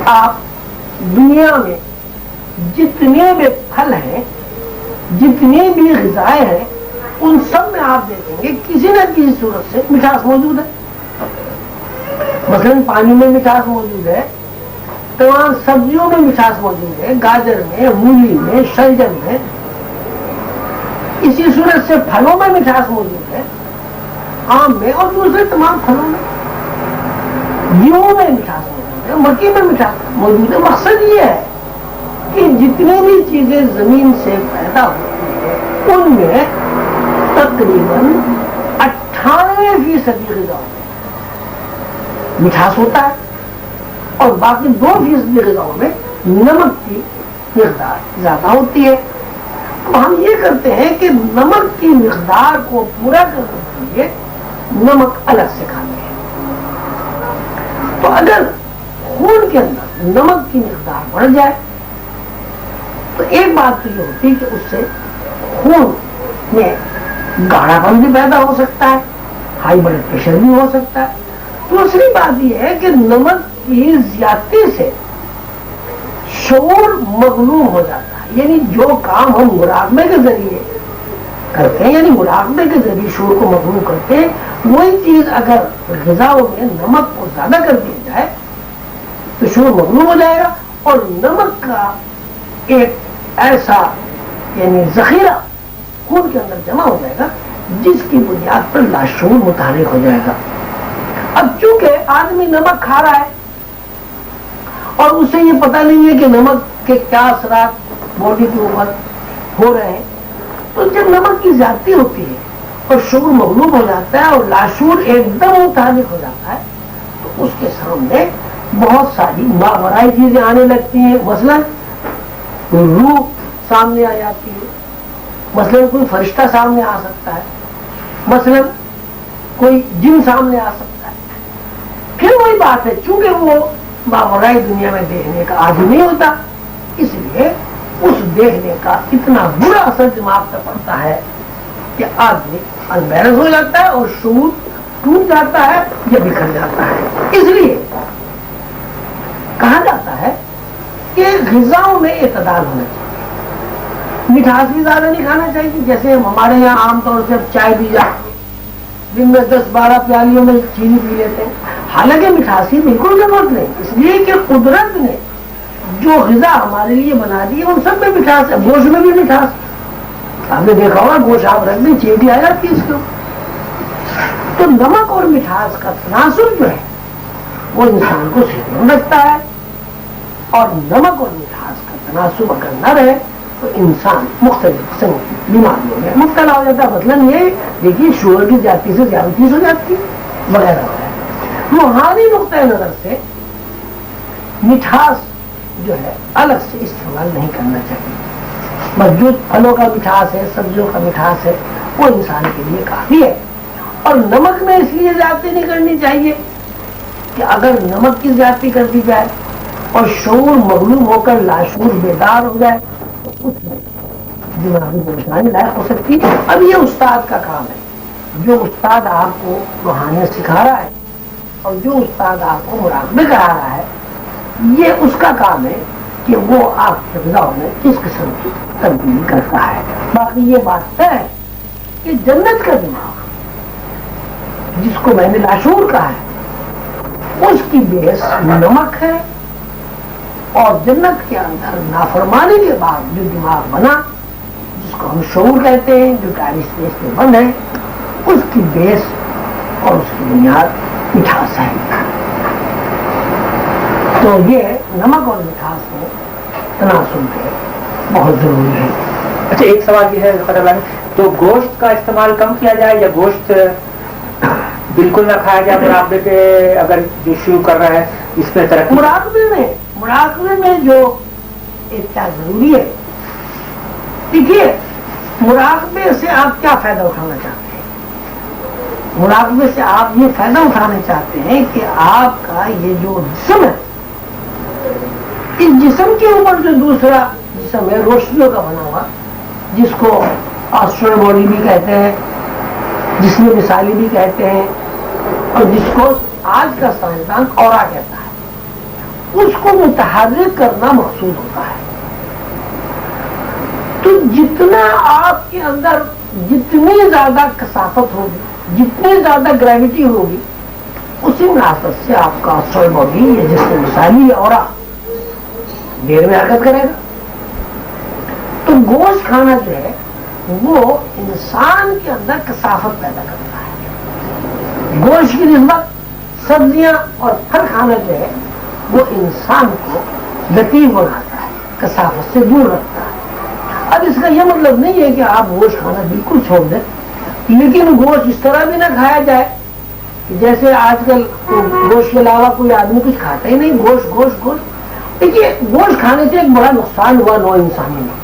آپ دنیا میں جتنے بھی پھل ہیں جتنی بھی غذائیں ہیں ان سب میں آپ دیکھیں گے کسی نہ کسی صورت سے مٹھاس موجود ہے. مثلا پانی میں مٹھاس موجود ہے, تمام سبزیوں میں مٹھاس موجود ہے, گاجر میں, مولی میں, شلجم میں. اسی صورت سے پھلوں میں مٹھاس موجود ہے, آم میں اور دوسرے تمام پھلوں میں. گیہوں میں مٹھاس موجود ہے, مکئی میں مٹھاس موجود ہے. مقصد یہ ہے کہ جتنی بھی چیزیں زمین سے پیدا ہوتی ہیں ان میں تقریباً 98% غذا مٹھاس ہوتا ہے اور باقی 2% غذاؤں میں نمک کی مقدار زیادہ ہوتی ہے. اب ہم یہ کرتے ہیں کہ نمک کی مقدار کو پورا کرنے کے لیے نمک الگ سے کھاتے ہیں. تو اگر خون کے اندر نمک کی مقدار بڑھ جائے تو ایک بات تو یہ ہوتی ہے کہ اس سے خون میں گاڑھا پن بھی پیدا ہو سکتا ہے, ہائی بلڈ پریشر بھی ہو سکتا ہے. دوسری بات یہ ہے کہ نمک کی زیادتی سے شعور مغلوب ہو جاتا ہے. یعنی جو کام ہم مراقبے کے ذریعے کرتے ہیں, یعنی مراقبے کے ذریعے شعور کو مغلوب کرتے ہیں, وہی چیز اگر غذاؤں میں نمک کو زیادہ کر دیا جائے تو شعور مغلوب ہو جائے گا، اور نمک کا ایک ایسا یعنی ذخیرہ خون کے اندر جمع ہو جائے گا جس کی بنیاد پر لاشعور متحرک ہو جائے گا۔ اب چونکہ آدمی نمک کھا رہا ہے اور اسے یہ پتہ نہیں ہے کہ نمک کے کیا اثرات باڈی کے اوپر ہو رہے ہیں، تو جب نمک کی زیادتی ہوتی ہے اور شعور مغلوب ہو جاتا ہے اور لاشعور ایک دم متحرک ہو جاتا ہے، تو اس کے سامنے بہت ساری ماورائی چیزیں آنے لگتی ہیں۔ مثلاً روح سامنے آ جاتی ہے، مثلاً کوئی فرشتہ سامنے آ سکتا ہے، مثلاً کوئی جن سامنے آ سکتا ہے۔ پھر وہی بات ہے، چونکہ وہ ماورائی دنیا میں دیکھنے کا عادی نہیں ہوتا، اس لیے اس دیکھنے کا اتنا برا اثر دماغ پر پڑتا ہے کہ آدمی انبیلنس ہو جاتا ہے اور شعور ٹوٹ جاتا ہے یا بکھر جاتا ہے۔ اس لیے کہا جاتا ہے کہ غذاؤں میں اعتدال ہونا چاہیے، مٹھاس بھی زیادہ نہیں کھانا چاہیے۔ جیسے ہمارے یہاں عام طور سے چائے پی جاتی ہے، دن میں 10-12 پیالیوں میں چینی پی لیتے ہیں، حالانکہ مٹھاس کی بالکل ضرورت نہیں، اس لیے کہ قدرت نے جو غذا ہمارے لیے بنا دی ہے ان سب میں مٹھاس ہے، گوشت میں بھی مٹھاس۔ آپ نے دیکھا ہوگا گوشت آپ رکھ دیں چینی آ جاتی ہے اس کو۔ تو نمک اور مٹھاس کا تناسب جو ہے وہ انسان کو صحت مند رکھتا ہے، اور نمک اور مٹھاس کا تناسب اگر نہ رہے تو انسان مختلف قسم کی بیماریوں میں مبتلا ہو جاتا ہے۔ مثلاً یہ دیکھیے شوگر کی زیادتی سے ذیابطیس ہو جاتی ہے وغیرہ وغیرہ۔ روحانی نقطۂ نظر سے مٹھاس جو ہے الگ سے استعمال نہیں کرنا چاہیے، بس جو پھلوں کا مٹھاس ہے، سبزیوں کا مٹھاس ہے، وہ انسان کے لیے کافی ہے۔ اور نمک میں اس لیے زیادتی نہیں کرنی چاہیے کہ اگر نمک کی زیادتی کر دی جائے اور شعور مغلوب ہو کر لاشعور بیدار ہو جائے تو اس میں دماغی پریشانی لاحق ہو سکتی ہے۔ اب یہ استاد کا کام ہے، جو استاد آپ کو روحانیت سکھا رہا ہے اور جو استاد آپ کو مراقبے کرا رہا ہے، یہ اس کا کام ہے کہ وہ آپ کے غذاؤں میں کس قسم کی تبدیلی کرتا ہے۔ باقی یہ بات طے ہے کہ جنت کا دماغ جس کو میں نے لاشعور کہا ہے، اس کی بیس نمک ہے، اور جنت کے اندر نافرمانی کے بعد جو دماغ بنا جس کو ہم شعور کہتے ہیں، جو ٹائم اسپیس میں بند ہے، اس کی بیس اور اس کی بنیاد مٹھاس ہے۔ تو یہ نمک اور مٹھاس میں تناسب ہے، بہت ضروری ہے۔
اچھا، ایک سوال یہ ہے تو گوشت کا استعمال کم کیا جائے یا گوشت بالکل نہ کھایا جائے مراقبے کے اگر جو شروع کر رہا ہے اس میں ترقی؟
مراقبے میں جو اتنا ضروری ہے، دیکھیے مراقبے سے آپ کیا فائدہ اٹھانا چاہتے ہیں؟ مراقبے سے آپ یہ فائدہ اٹھانا چاہتے ہیں کہ آپ کا یہ جو جسم ہے، اس جسم کے اوپر جو دوسرا جسم ہے روشنیوں کا بنا ہوا، جس کو آسٹرل باڈی بھی کہتے ہیں، جسم مثالی بھی کہتے ہیں، اور جس کو آج کا سائنسدان اورا کہتا ہے، اس کو متحرک کرنا مقصود ہوتا ہے۔ تو جتنا آپ کے اندر جتنی زیادہ کثافت ہوگی، جتنی زیادہ گریوٹی ہوگی، اسی مناسبت سے آپ کا آسٹرل باڈی یا جسم مثالی اورا دیر میں حرکت کرے گا۔ تو گوشت کھانا جو ہے وہ انسان کے اندر کثافت پیدا کرتا ہے۔ گوشت کی نسبت سبزیاں اور پھل کھانا جو ہے وہ انسان کو لطیف بناتا ہے، کثافت سے دور رکھتا ہے۔ اب اس کا یہ مطلب نہیں ہے کہ آپ گوشت کھانا بالکل چھوڑ دیں، لیکن گوشت اس طرح بھی نہ کھایا جائے کہ جیسے آج کل گوشت کے علاوہ کوئی آدمی کچھ کھاتا ہی نہیں، گوشت گوشت گوشت۔ دیکھیے گوشت کھانے سے ایک بڑا نقصان ہوا نو انسانی میں۔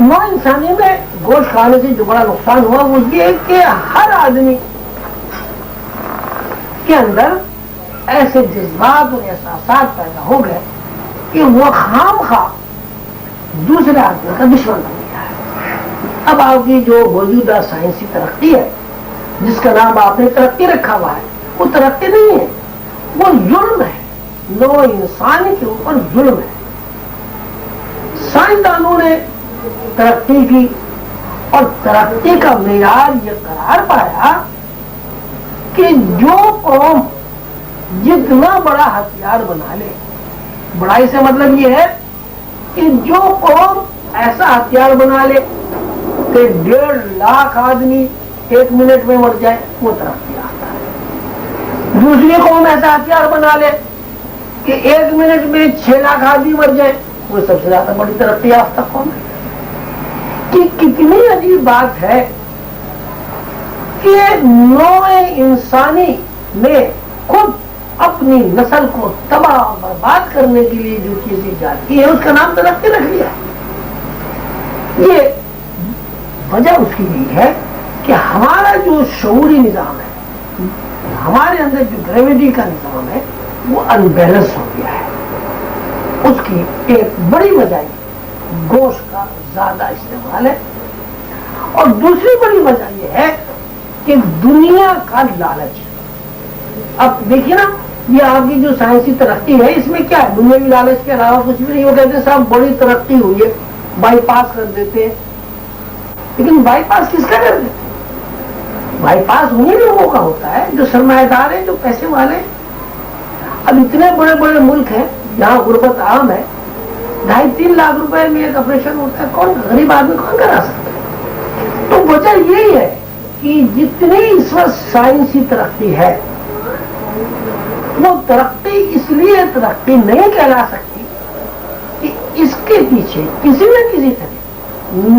نو انسانی میں گوشت کھانے سے جو بڑا نقصان ہوا وہ یہ کہ ہر آدمی کے اندر ایسے جذبات اور احساسات پیدا ہو گئے کہ وہ خام خواہ دوسرے آدمی کا دشمن بن گیا ہے۔ اب آپ کی جو موجودہ سائنسی ترقی ہے، جس کا نام آپ نے ترقی رکھا ہوا ہے، وہ ترقی نہیں ہے، وہ ظلم ہے، نو انسانی کے اوپر ظلم ہے۔ سائنسدانوں نے ترقی کی اور ترقی کا معیار یہ قرار پایا کہ جو قوم جتنا بڑا ہتھیار بنا لے، بڑائی سے مطلب یہ ہے کہ جو قوم ایسا ہتھیار بنا لے کہ 1.5 لاکھ آدمی 1 منٹ میں مر جائے، وہ ترقی یافتہ ہے۔ دوسری قوم ایسا ہتھیار بنا لے کہ 1 منٹ میں 6 لاکھ آدمی مر جائے، وہ سب سے زیادہ بڑی ترقی یافتہ قوم ہے۔ کہ کتنی عجیب بات ہے کہ نوع انسانی نے خود اپنی نسل کو تباہ و برباد کرنے کے لیے جو چیز ایجاد کی ہے اس کا نام ترقی رکھ لیا ہے۔ یہ وجہ اس کی یہ ہے کہ ہمارا جو شعوری نظام ہے، ہمارے اندر جو گریویٹی کا نظام ہے، وہ انبیلنس ہو گیا ہے۔ اس کی ایک بڑی وجہ گوشت کا زیادہ استعمال ہے، اور دوسری بڑی وجہ یہ ہے کہ دنیا کا لالچ۔ اب دیکھیے نا، یہ آپ کی جو سائنسی ترقی ہے اس میں کیا ہے؟ دنیاوی لالچ کے علاوہ کچھ بھی نہیں۔ وہ کہتے ہیں صاحب بڑی ترقی ہوئی ہے، بائی پاس کر دیتے ہیں، لیکن بائی پاس کس کا کر دیتے ہیں؟ بائی پاس انہیں لوگوں کا ہوتا ہے جو سرمایہ دار ہیں، جو پیسے والے ہیں۔ اب اتنے بڑے بڑے ملک ہیں جہاں غربت عام ہے، 2.5-3 لاکھ روپے میں ایک آپریشن ہوتا ہے، کون غریب آدمی کون کرا سکتا ہے؟ تو وجہ یہی ہے کہ جتنی اس وقت سائنسی ترقی ہے، وہ ترقی اس لیے ترقی نہیں کہلا سکتی کہ اس کے پیچھے کسی نہ کسی طرح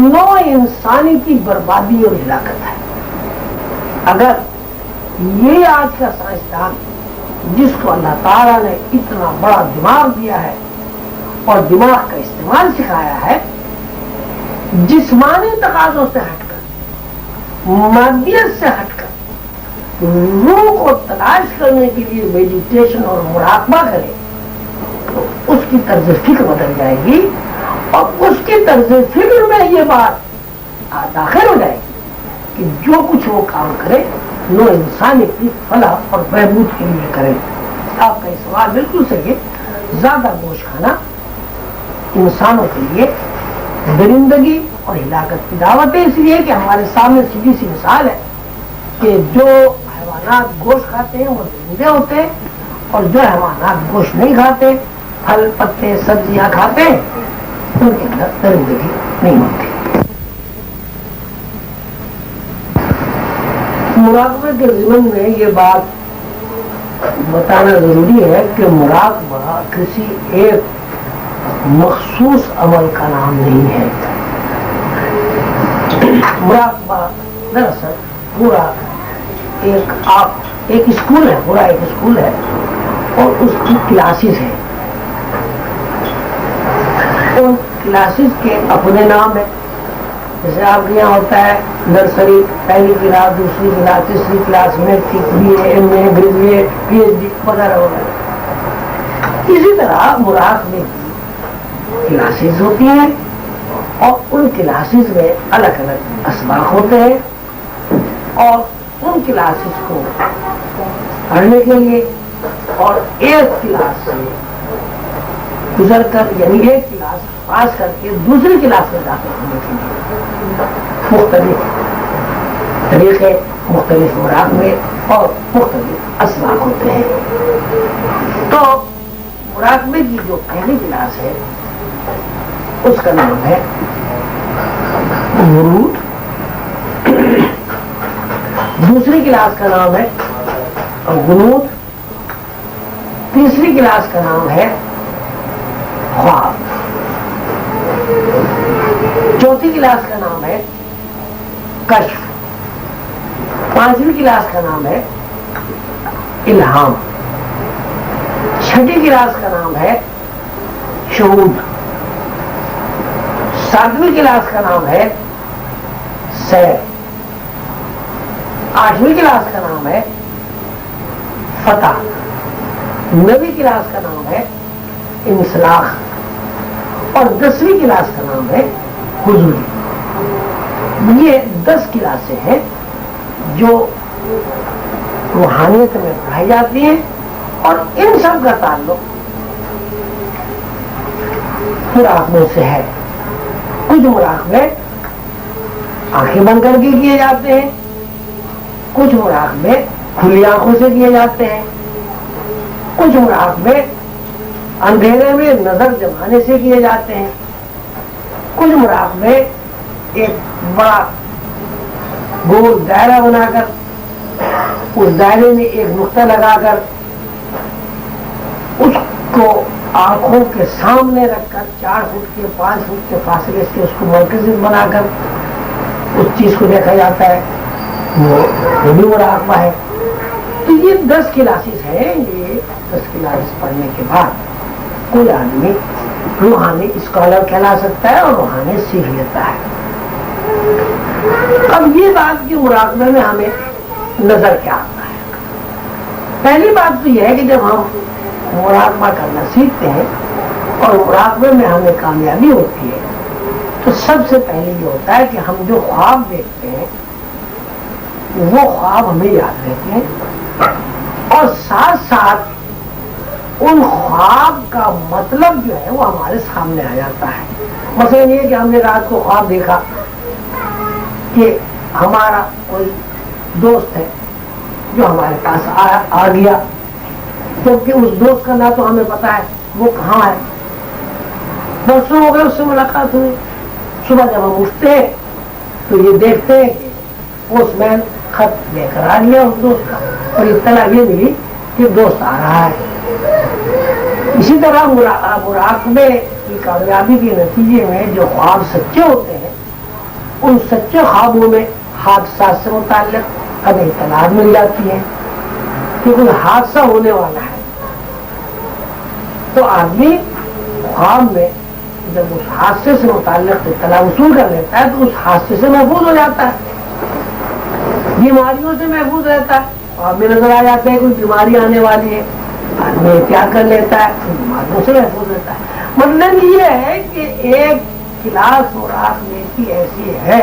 نوع انسانی کی بربادی اور ہلاکت ہے۔ اگر یہ آج کا سائنسدان جس کو اللہ تعالیٰ نے اتنا بڑا دماغ دیا ہے اور دماغ کا استعمال سکھایا ہے، جسمانی تقاضوں سے ہٹ کر، مادیت سے ہٹ کر روح کو تلاش کرنے کے لیے میڈیٹیشن اور مراقبہ کرے، تو اس کی طرز فکر بدل جائے گی، اور اس کی طرز فکر میں یہ بات داخل ہو جائے گی کہ جو کچھ وہ کام کرے وہ انسانی کی فلاح اور بہبود کے لیے کرے۔ آپ کا یہ سوال بالکل صحیح ہے۔ زیادہ گوشت کھانا انسانوں کے لیے درندگی اور ہلاکت کی دعوت ہے، اس لیے کہ ہمارے سامنے سیدھی سی مثال ہے کہ جو حیوانات گوشت کھاتے ہیں وہ درندے ہوتے ہیں، اور جو حیوانات گوشت نہیں کھاتے، پھل پتے سبزیاں کھاتے ہیں، ان کے اندر درندگی نہیں ہوتی۔ مراقبے کے ضمن میں یہ بات بتانا ضروری ہے کہ مراقبہ کسی ایک مخصوص عمل کا نام نہیں ہے۔ مراقبہ دراصل پورا ایک اسکول ہے، پورا ایک اسکول ہے، اور اس کی کلاسز ہیں۔ ان کلاسز کے اپنے نام ہیں، جیسے آپ کے یہاں ہوتا ہے نرسری، پہلی کلاس، دوسری کلاس، تیسری class, matric, B A, M A, graduate, P H D وغیرہ وغیرہ۔ اسی طرح مراقبے کی کلاسز ہوتی ہیں، اور ان کلاسز میں الگ الگ اسباق ہوتے ہیں، اور ان کلاسز کو پڑھنے کے لیے اور ایک کلاس سے گزر کر، یعنی ایک کلاس پاس کر کے دوسری کلاس میں داخل ہونے کے لیے مختلف طریقے، مختلف مراقبے اور مختلف اسباق ہوتے ہیں۔ تو مراقبے کی جو پہلی کلاس ہے اس کا نام ہے ورود، دوسری کلاس کا نام ہے غنود، تیسری کلاس کا نام ہے خواب، چوتھی کلاس کا نام ہے کشف، پانچویں کلاس کا نام ہے الہام، چھٹی کلاس کا نام ہے شہود، ساتویں کلاس کا نام ہے سیر، آٹھویں کلاس کا نام ہے فتح، نویں کلاس کا نام ہے انسلاخ، اور 10ویں کلاس کا نام ہے حضوری۔ یہ 10 کلاسیں ہیں جو روحانیت میں پڑھائی جاتی ہیں، اور ان سب کا تعلق مراقبوں سے ہے۔ کچھ مراقبے آنکھیں بند کر کے کیے جاتے ہیں، کچھ مراقبے کھلی آنکھوں سے کیے جاتے ہیں، کچھ مراقبے اندھیرے میں نظر جمانے سے کیے جاتے ہیں، کچھ مراقبے ایک بڑا گول دائرہ بنا کر اس دائرے میں ایک نقطہ لگا کر اس کو آنکھوں کے سامنے رکھ کر 4 فٹ کے 5 فٹ کے فاصلے سے اس کو مرکزی بنا کر اس چیز کو دیکھا جاتا ہے، وہ بھی مراقبہ ہے۔ تو یہ 10 کلاسز ہیں، یہ 10 کلاسز پڑھنے کے بعد کوئی آدمی روحانی اسکالر کہلا سکتا ہے اور روحانی سیکھ لیتا ہے۔ اب یہ بات کہ مراقبے میں ہمیں نظر کیا آتا ہے، پہلی بات تو یہ ہے کہ جب ہم مراقبہ کرنا سیکھتے ہیں اور مراقبے میں ہمیں کامیابی ہوتی ہے تو سب سے پہلے یہ ہوتا ہے کہ ہم جو خواب دیکھتے ہیں وہ خواب ہمیں یاد رہتے ہیں اور ساتھ ساتھ ان خواب کا مطلب جو ہے وہ ہمارے سامنے آ جاتا ہے۔ مثلا یہ کہ ہم نے رات کو خواب دیکھا کہ ہمارا کوئی دوست ہے جو ہمارے پاس آ گیا، کیونکہ اس دوست کا نہ تو ہمیں پتا ہے وہ کہاں ہے، برسوں ہو گئے اس سے ملاقات ہوئی، صبح جب ہم اٹھتے ہیں تو یہ دیکھتے ہیں کہ پوسٹ مین خط لے کر آ گیا اس دوست کا اور اطلاع یہ ملی کہ دوست آ رہا ہے۔ اسی طرح مراقبے کی کامیابی کے نتیجے میں جو خواب سچے ہوتے ہیں ان سچے خوابوں میں حادثات سے متعلق ہمیں اطلاعات مل جاتی ہے کہ کوئی حادثہ ہونے والا ہے، تو آدمی خواب میں جب اس حادثے سے متعلق اطلاع وصول کر لیتا ہے تو اس حادثے سے محفوظ ہو جاتا ہے، بیماریوں سے محفوظ رہتا ہے۔ خواب میں نظر آ جاتا ہے کوئی بیماری آنے والی ہے، آدمی احتیاط کر لیتا ہے، ان بیماریوں سے محفوظ رہتا ہے۔ مطلب یہ ہے کہ ایک کلاس مراقبے کی ایسی ہے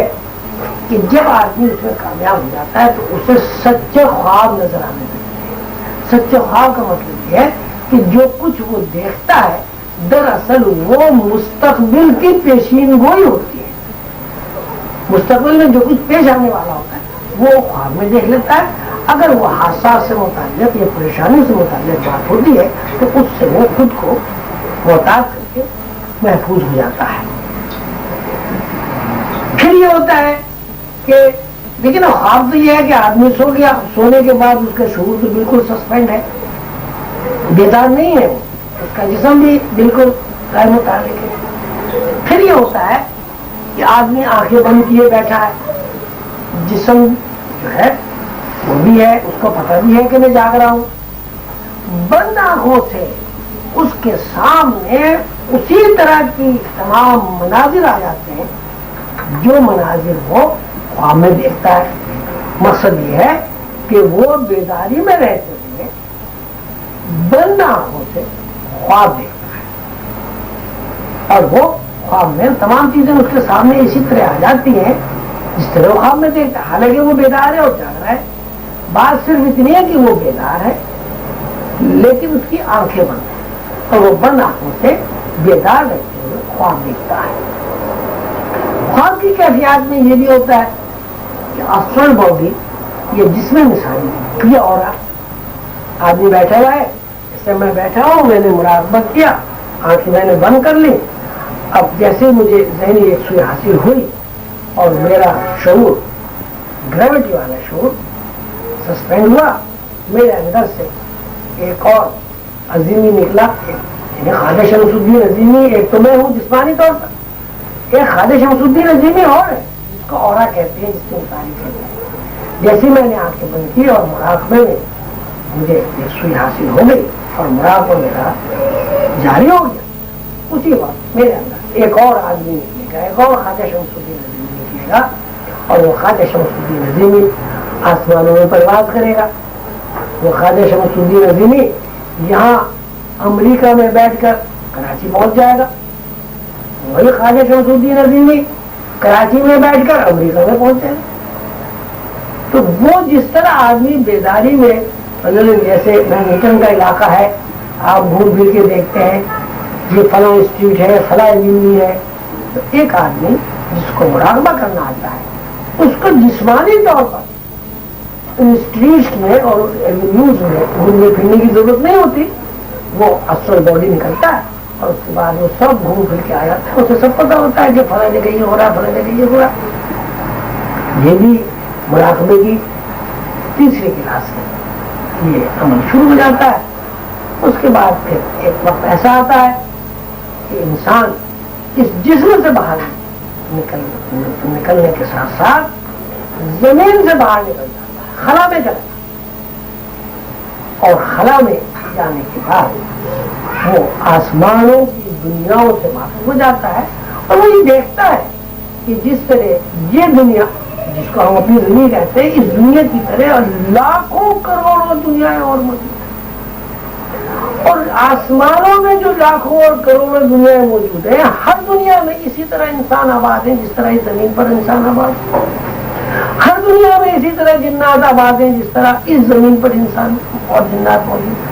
کہ جب آدمی اس میں کامیاب ہو جاتا ہے تو اسے سچے خواب نظر آنے لگتے ہیں۔ سچے خواب کا مطلب یہ ہے کہ جو کچھ وہ دیکھتا ہے دراصل وہ مستقبل کی پیشین گوئی ہوتی ہے، مستقبل میں جو کچھ پیش آنے والا ہوتا ہے وہ خواب میں دیکھ لیتا ہے۔ اگر وہ حادثات سے متعلق یا پریشانی سے متعلق بات ہوتی ہے تو اس سے وہ خود کو محتاط کر کے محفوظ ہو جاتا ہے۔ پھر یہ ہوتا ہے کہ لیکن خواب تو یہ ہے کہ آدمی سو گیا، سونے کے بعد اس کا شعور تو بالکل سسپینڈ ہے، بیدار نہیں ہے، اس کا جسم بھی بالکل غیر متعلق ہے۔ پھر یہ ہوتا ہے کہ آدمی آنکھیں بند کیے بیٹھا ہے، جسم جو ہے وہ بھی ہے، اس کو پتہ بھی ہے کہ میں جاگ رہا ہوں، بند آنکھوں سے اس کے سامنے اسی طرح کی تمام مناظر آ جاتے ہیں جو مناظر وہ خواب میں دیکھتا ہے۔ مقصد یہ ہے کہ وہ بیداری میں رہتے ہوئے بند آنکھوں سے خواب دیکھتا ہے اور وہ خواب میں تمام چیزیں اس کے سامنے اسی طرح آ جاتی ہیں جس طرح وہ خواب میں دیکھتا ہے، حالانکہ وہ بیدار ہے اور جاگ رہا ہے۔ بات صرف اتنی ہے کہ وہ بیدار ہے لیکن اس کی آنکھیں بند ہیں اور وہ بند آنکھوں سے بیدار رہتے ہوئے خواب دیکھتا ہے۔ خواب کی کیفیات میں یہ بھی ہوتا ہے کہ آسٹرل باڈی یہ جسم مثالی یہ اور آدمی بیٹھا ہوا ہے، جیسے میں بیٹھا ہوں، میں نے مراقبہ کیا، آنکھیں میں نے بند کر لی، اب جیسے مجھے ذہنی یکسوئی حاصل ہوئی اور میرا شعور گریوٹی والا شعور سسپینڈ ہوا، میرے اندر سے ایک اور عظیمی نکلا، یعنی خواجہ شمس الدین عظیمی ایک تو میں ہوں جسمانی طور پر، ایک خواجہ شمس الدین عظیمی اور ہے جس کو اورا کہتے ہیں، جس کو تاریخ کہتے ہیں۔ جیسے میں نے آنکھیں بند کی اور مراقبے میں مجھے یکسوئی حاصل ہو گئی اور مراقبہ میرا جاری ہو گیا، اسی وقت میرے اندر ایک اور آدمی نکلے گا، ایک اور خواجہ شمس الدین عظیمی نکلے گا اور وہ خواجہ شمس الدین عظیمی آسمانوں میں پرواز کرے گا۔ وہ خواجہ شمس الدین عظیمی یہاں امریکہ میں بیٹھ کر کراچی پہنچ جائے گا، وہی خواجہ شمس الدین عظیمی کراچی میں بیٹھ کر امریکہ میں پہنچ جائے گا۔ تو وہ جس طرح آدمی بیداری میں جیسے مینہٹن کا علاقہ ہے، آپ گھوم پھر کے دیکھتے ہیں یہ فلاں اسٹریٹ ہے، فلاں ایونیو ہے، تو ایک آدمی جس کو مراقبہ کرنا آتا ہے اس کو جسمانی طور پر ان اسٹریٹس میں اور ایونیوز میں گھومنے پھرنے کی ضرورت نہیں ہوتی، وہ اسٹرل باڈی نکلتا ہے اور اس کے بعد وہ سب گھوم پھر کے آ جاتا ہے. اسے سب پتا ہوتا ہے کہ فلاں جگہ یہ ہو رہا ہے، فلاں جگہ یہ ہو رہا ہے. یہ بھی مراقبے کی تیسری کلاس ہے. یہ عمل شروع ہو جاتا ہے. اس کے بعد پھر ایک وقت ایسا آتا ہے کہ انسان اس جسم سے باہر نکلنے کے ساتھ ساتھ زمین سے باہر نکل جاتا ہے، خلا میں جاتا ہے. اور خلا میں جانے کے بعد وہ آسمانوں کی دنیاؤں سے واقف ہو جاتا ہے اور وہ یہ دیکھتا ہے کہ جس طرح یہ دنیا جس کو ہم اپنی دنیا کہتے ہیں، اس دنیا کی طرح لاکھوں کروڑوں دنیایں اور موجود ہیں. اور آسمانوں میں جو لاکھوں اور کروڑوں دنیایں موجود ہیں، ہر دنیا میں اسی طرح انسان آباد ہیں جس طرح اس زمین پر انسان آباد ہے. ہر دنیا میں اسی طرح جنات آباد ہیں جس طرح اس زمین پر انسان اور جنات موجود ہیں.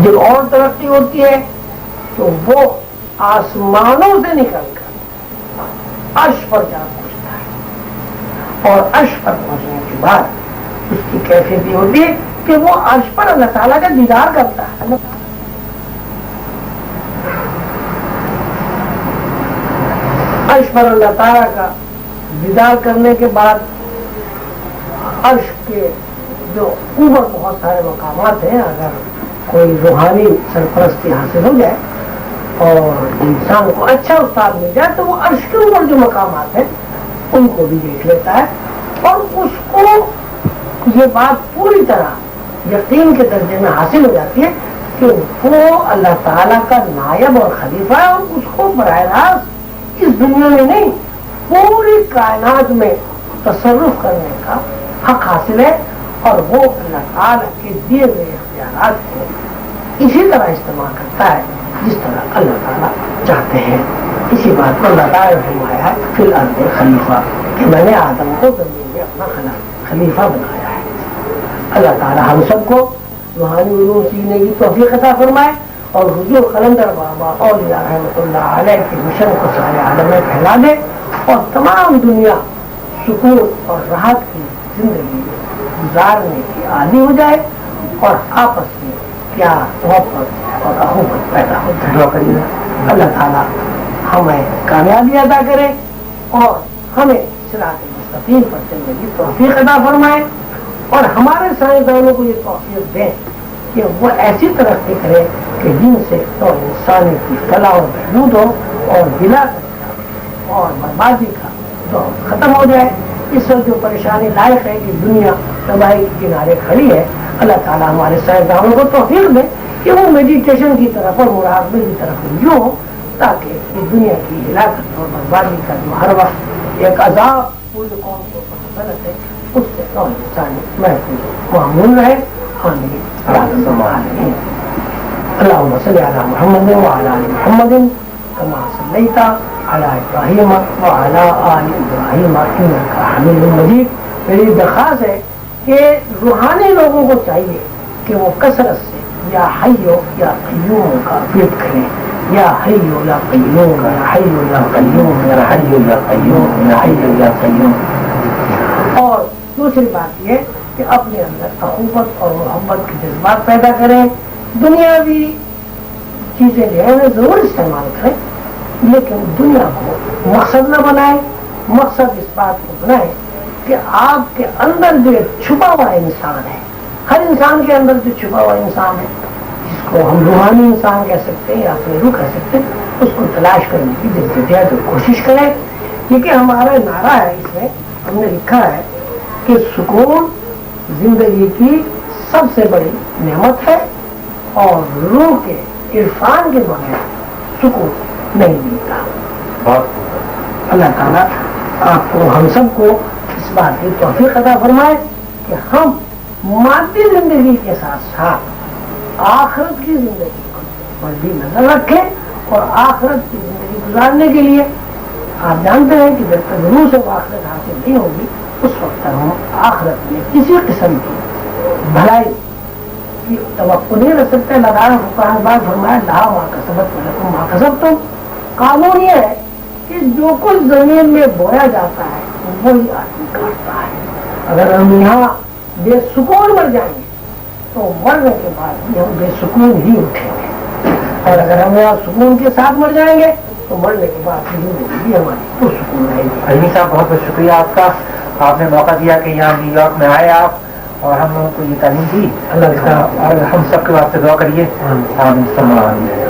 جب اور ترقی ہوتی ہے تو وہ آسمانوں سے نکل کر عرش پر جا پہنچتا ہے. اور عرش پر پہنچنے کے بعد اس کی کیفیت یہ ہوتی ہے کہ وہ عرش پر اللہ تعالیٰ کا دیدار کرتا ہے. عرش پر اللہ تعالیٰ کا دیدار کرنے کے بعد عرش کے جو اوپر بہت سارے مقامات ہیں، اگر کوئی روحانی سرپرستی حاصل ہو جائے اور انسان کو اچھا استاد مل جائے تو وہ عرش کے اوپر جو مقامات ہیں ان کو بھی دیکھ لیتا ہے. اور اس کو یہ بات پوری طرح یقین کے درجے میں حاصل ہو جاتی ہے کہ وہ اللہ تعالیٰ کا نائب اور خلیفہ ہے، اور اس کو براہ راست اس دنیا میں نہیں پوری کائنات میں تصرف کرنے کا حق حاصل ہے. اور وہ اللہ تعالیٰ کے دیے ہوئے اختیارات کو اسی طرح استعمال کرتا ہے جس طرح اللہ تعالیٰ چاہتے ہیں. اسی بات کو اللہ تعالیٰ نے فرمایا ہے فی الارض خلیفہ، کہ میں نے آدم کو زمین میں اپنا خلیفہ بنایا ہے. اللہ تعالیٰ ہم سب کو روحانی علوم سیکھنے کی توفیق عطا فرمائے اور حضور قلندر بابا اولیاء رحمۃ اللہ علیہ کے مشن کو سارے عالم میں پھیلا دے اور تمام دنیا سکون اور راحت کی زندگی گزارنے کی عادی ہو جائے اور آپس میں پیار محبت اور اخوت پیدا ہو جائے. اللہ تعالیٰ ہمیں کامیابی عطا کرے اور ہمیں صراط مستقیم پر چلنے کی توفیق عطا فرمائے اور ہمارے سائنسدانوں کو یہ توفیق دیں کہ وہ ایسی ترقی کرے کہ جن سے تو انسانی کی فلاح اور بہبود ہو اور گلا اور بربادی کا دور ختم ہو جائے. اس وقت جو پریشانی لائق ہے کہ دنیا تباہی کے کنارے کھڑی ہے، اللہ تعالیٰ ہمارے سائنسدانوں کو توفیق دے کہ وہ میڈیٹیشن کی طرف اور مراقبے کی طرف رجوع ہو، تاکہ یہ دنیا کی ہلاکت اور بربادی کا جو ہر وقت ایک عذاب پوری قوم کو مسلط ہے اس سے اور انسانی محفوظ معمول رہے. آمین. اللهم صل على محمد وعلى آل محمد كما صليت على ابراہیم وعلى آل ابراہیم انك حمید مجید. میری درخواست ہے کہ روحانی لوگوں کو چاہیے کہ وہ کثرت سے یا حیو یا قیوم کا ورد کریں. یا حیو یا قیوم، یا حیو یا قیوم، یا حیو یا قیوم، یا حیو یا قیوم. اور دوسری بات یہ کہ اپنے اندر اخوت اور محبت کے جذبات پیدا کریں. دنیاوی چیزیں جو ہے ضرور استعمال کریں لیکن دنیا کو مقصد نہ بنائیں. مقصد اس بات کو بنائیں کہ آپ کے اندر جو چھپا ہوا انسان ہے، ہر انسان کے اندر جو چھپا ہوا انسان ہے جس کو ہم روحانی انسان کہہ سکتے ہیں یا اپنے روح کہہ سکتے ہیں، اس کو تلاش کرنے کی جدوجہد اور کوشش کریں. کیونکہ ہمارا نعرہ ہے، اس میں ہم نے لکھا ہے کہ سکون زندگی کی سب سے بڑی نعمت ہے اور روح کے عرفان کے بغیر سکون نہیں ملتا. اللہ تعالیٰ آپ کو ہم سب کو اس بات کی توفیق عطا فرمائے کہ ہم مادی زندگی کے ساتھ ساتھ آخرت کی زندگی پر بھی نظر رکھیں. اور آخرت کی زندگی گزارنے کے لیے آپ جانتے ہیں کہ جب تک روح سے آخرت حاصل نہیں ہوگی اس وقت تک ہم آخرت میں کسی قسم کی بھلائی کی توقع نہیں رکھ سکتے. لگانا قرآن بات فرمایا لہا ماں کا سبق لکم ماں کا سب. تو قانون یہ ہے کہ جو کچھ زمین میں بویا جاتا ہے وہی آدمی کاٹتا ہے. اگر ہم یہاں بے سکون مر جائیں گے تو مرنے کے بعد بھی ہم بے سکون ہی اٹھیں گے، اور اگر ہم یہاں سکون کے ساتھ مر جائیں گے تو مرنے کے بعد بھی ہماری پرسکون رہے گی۔
علمی صاحب بہت بہت شکریہ آپ کا، آپ نے موقع دیا کہ یہاں نیو یارک میں آئے آپ اور ہم لوگوں کو یہ تعلیم دی۔
اللہ
ہم سب کے واسطے دعا کریے۔ آمین۔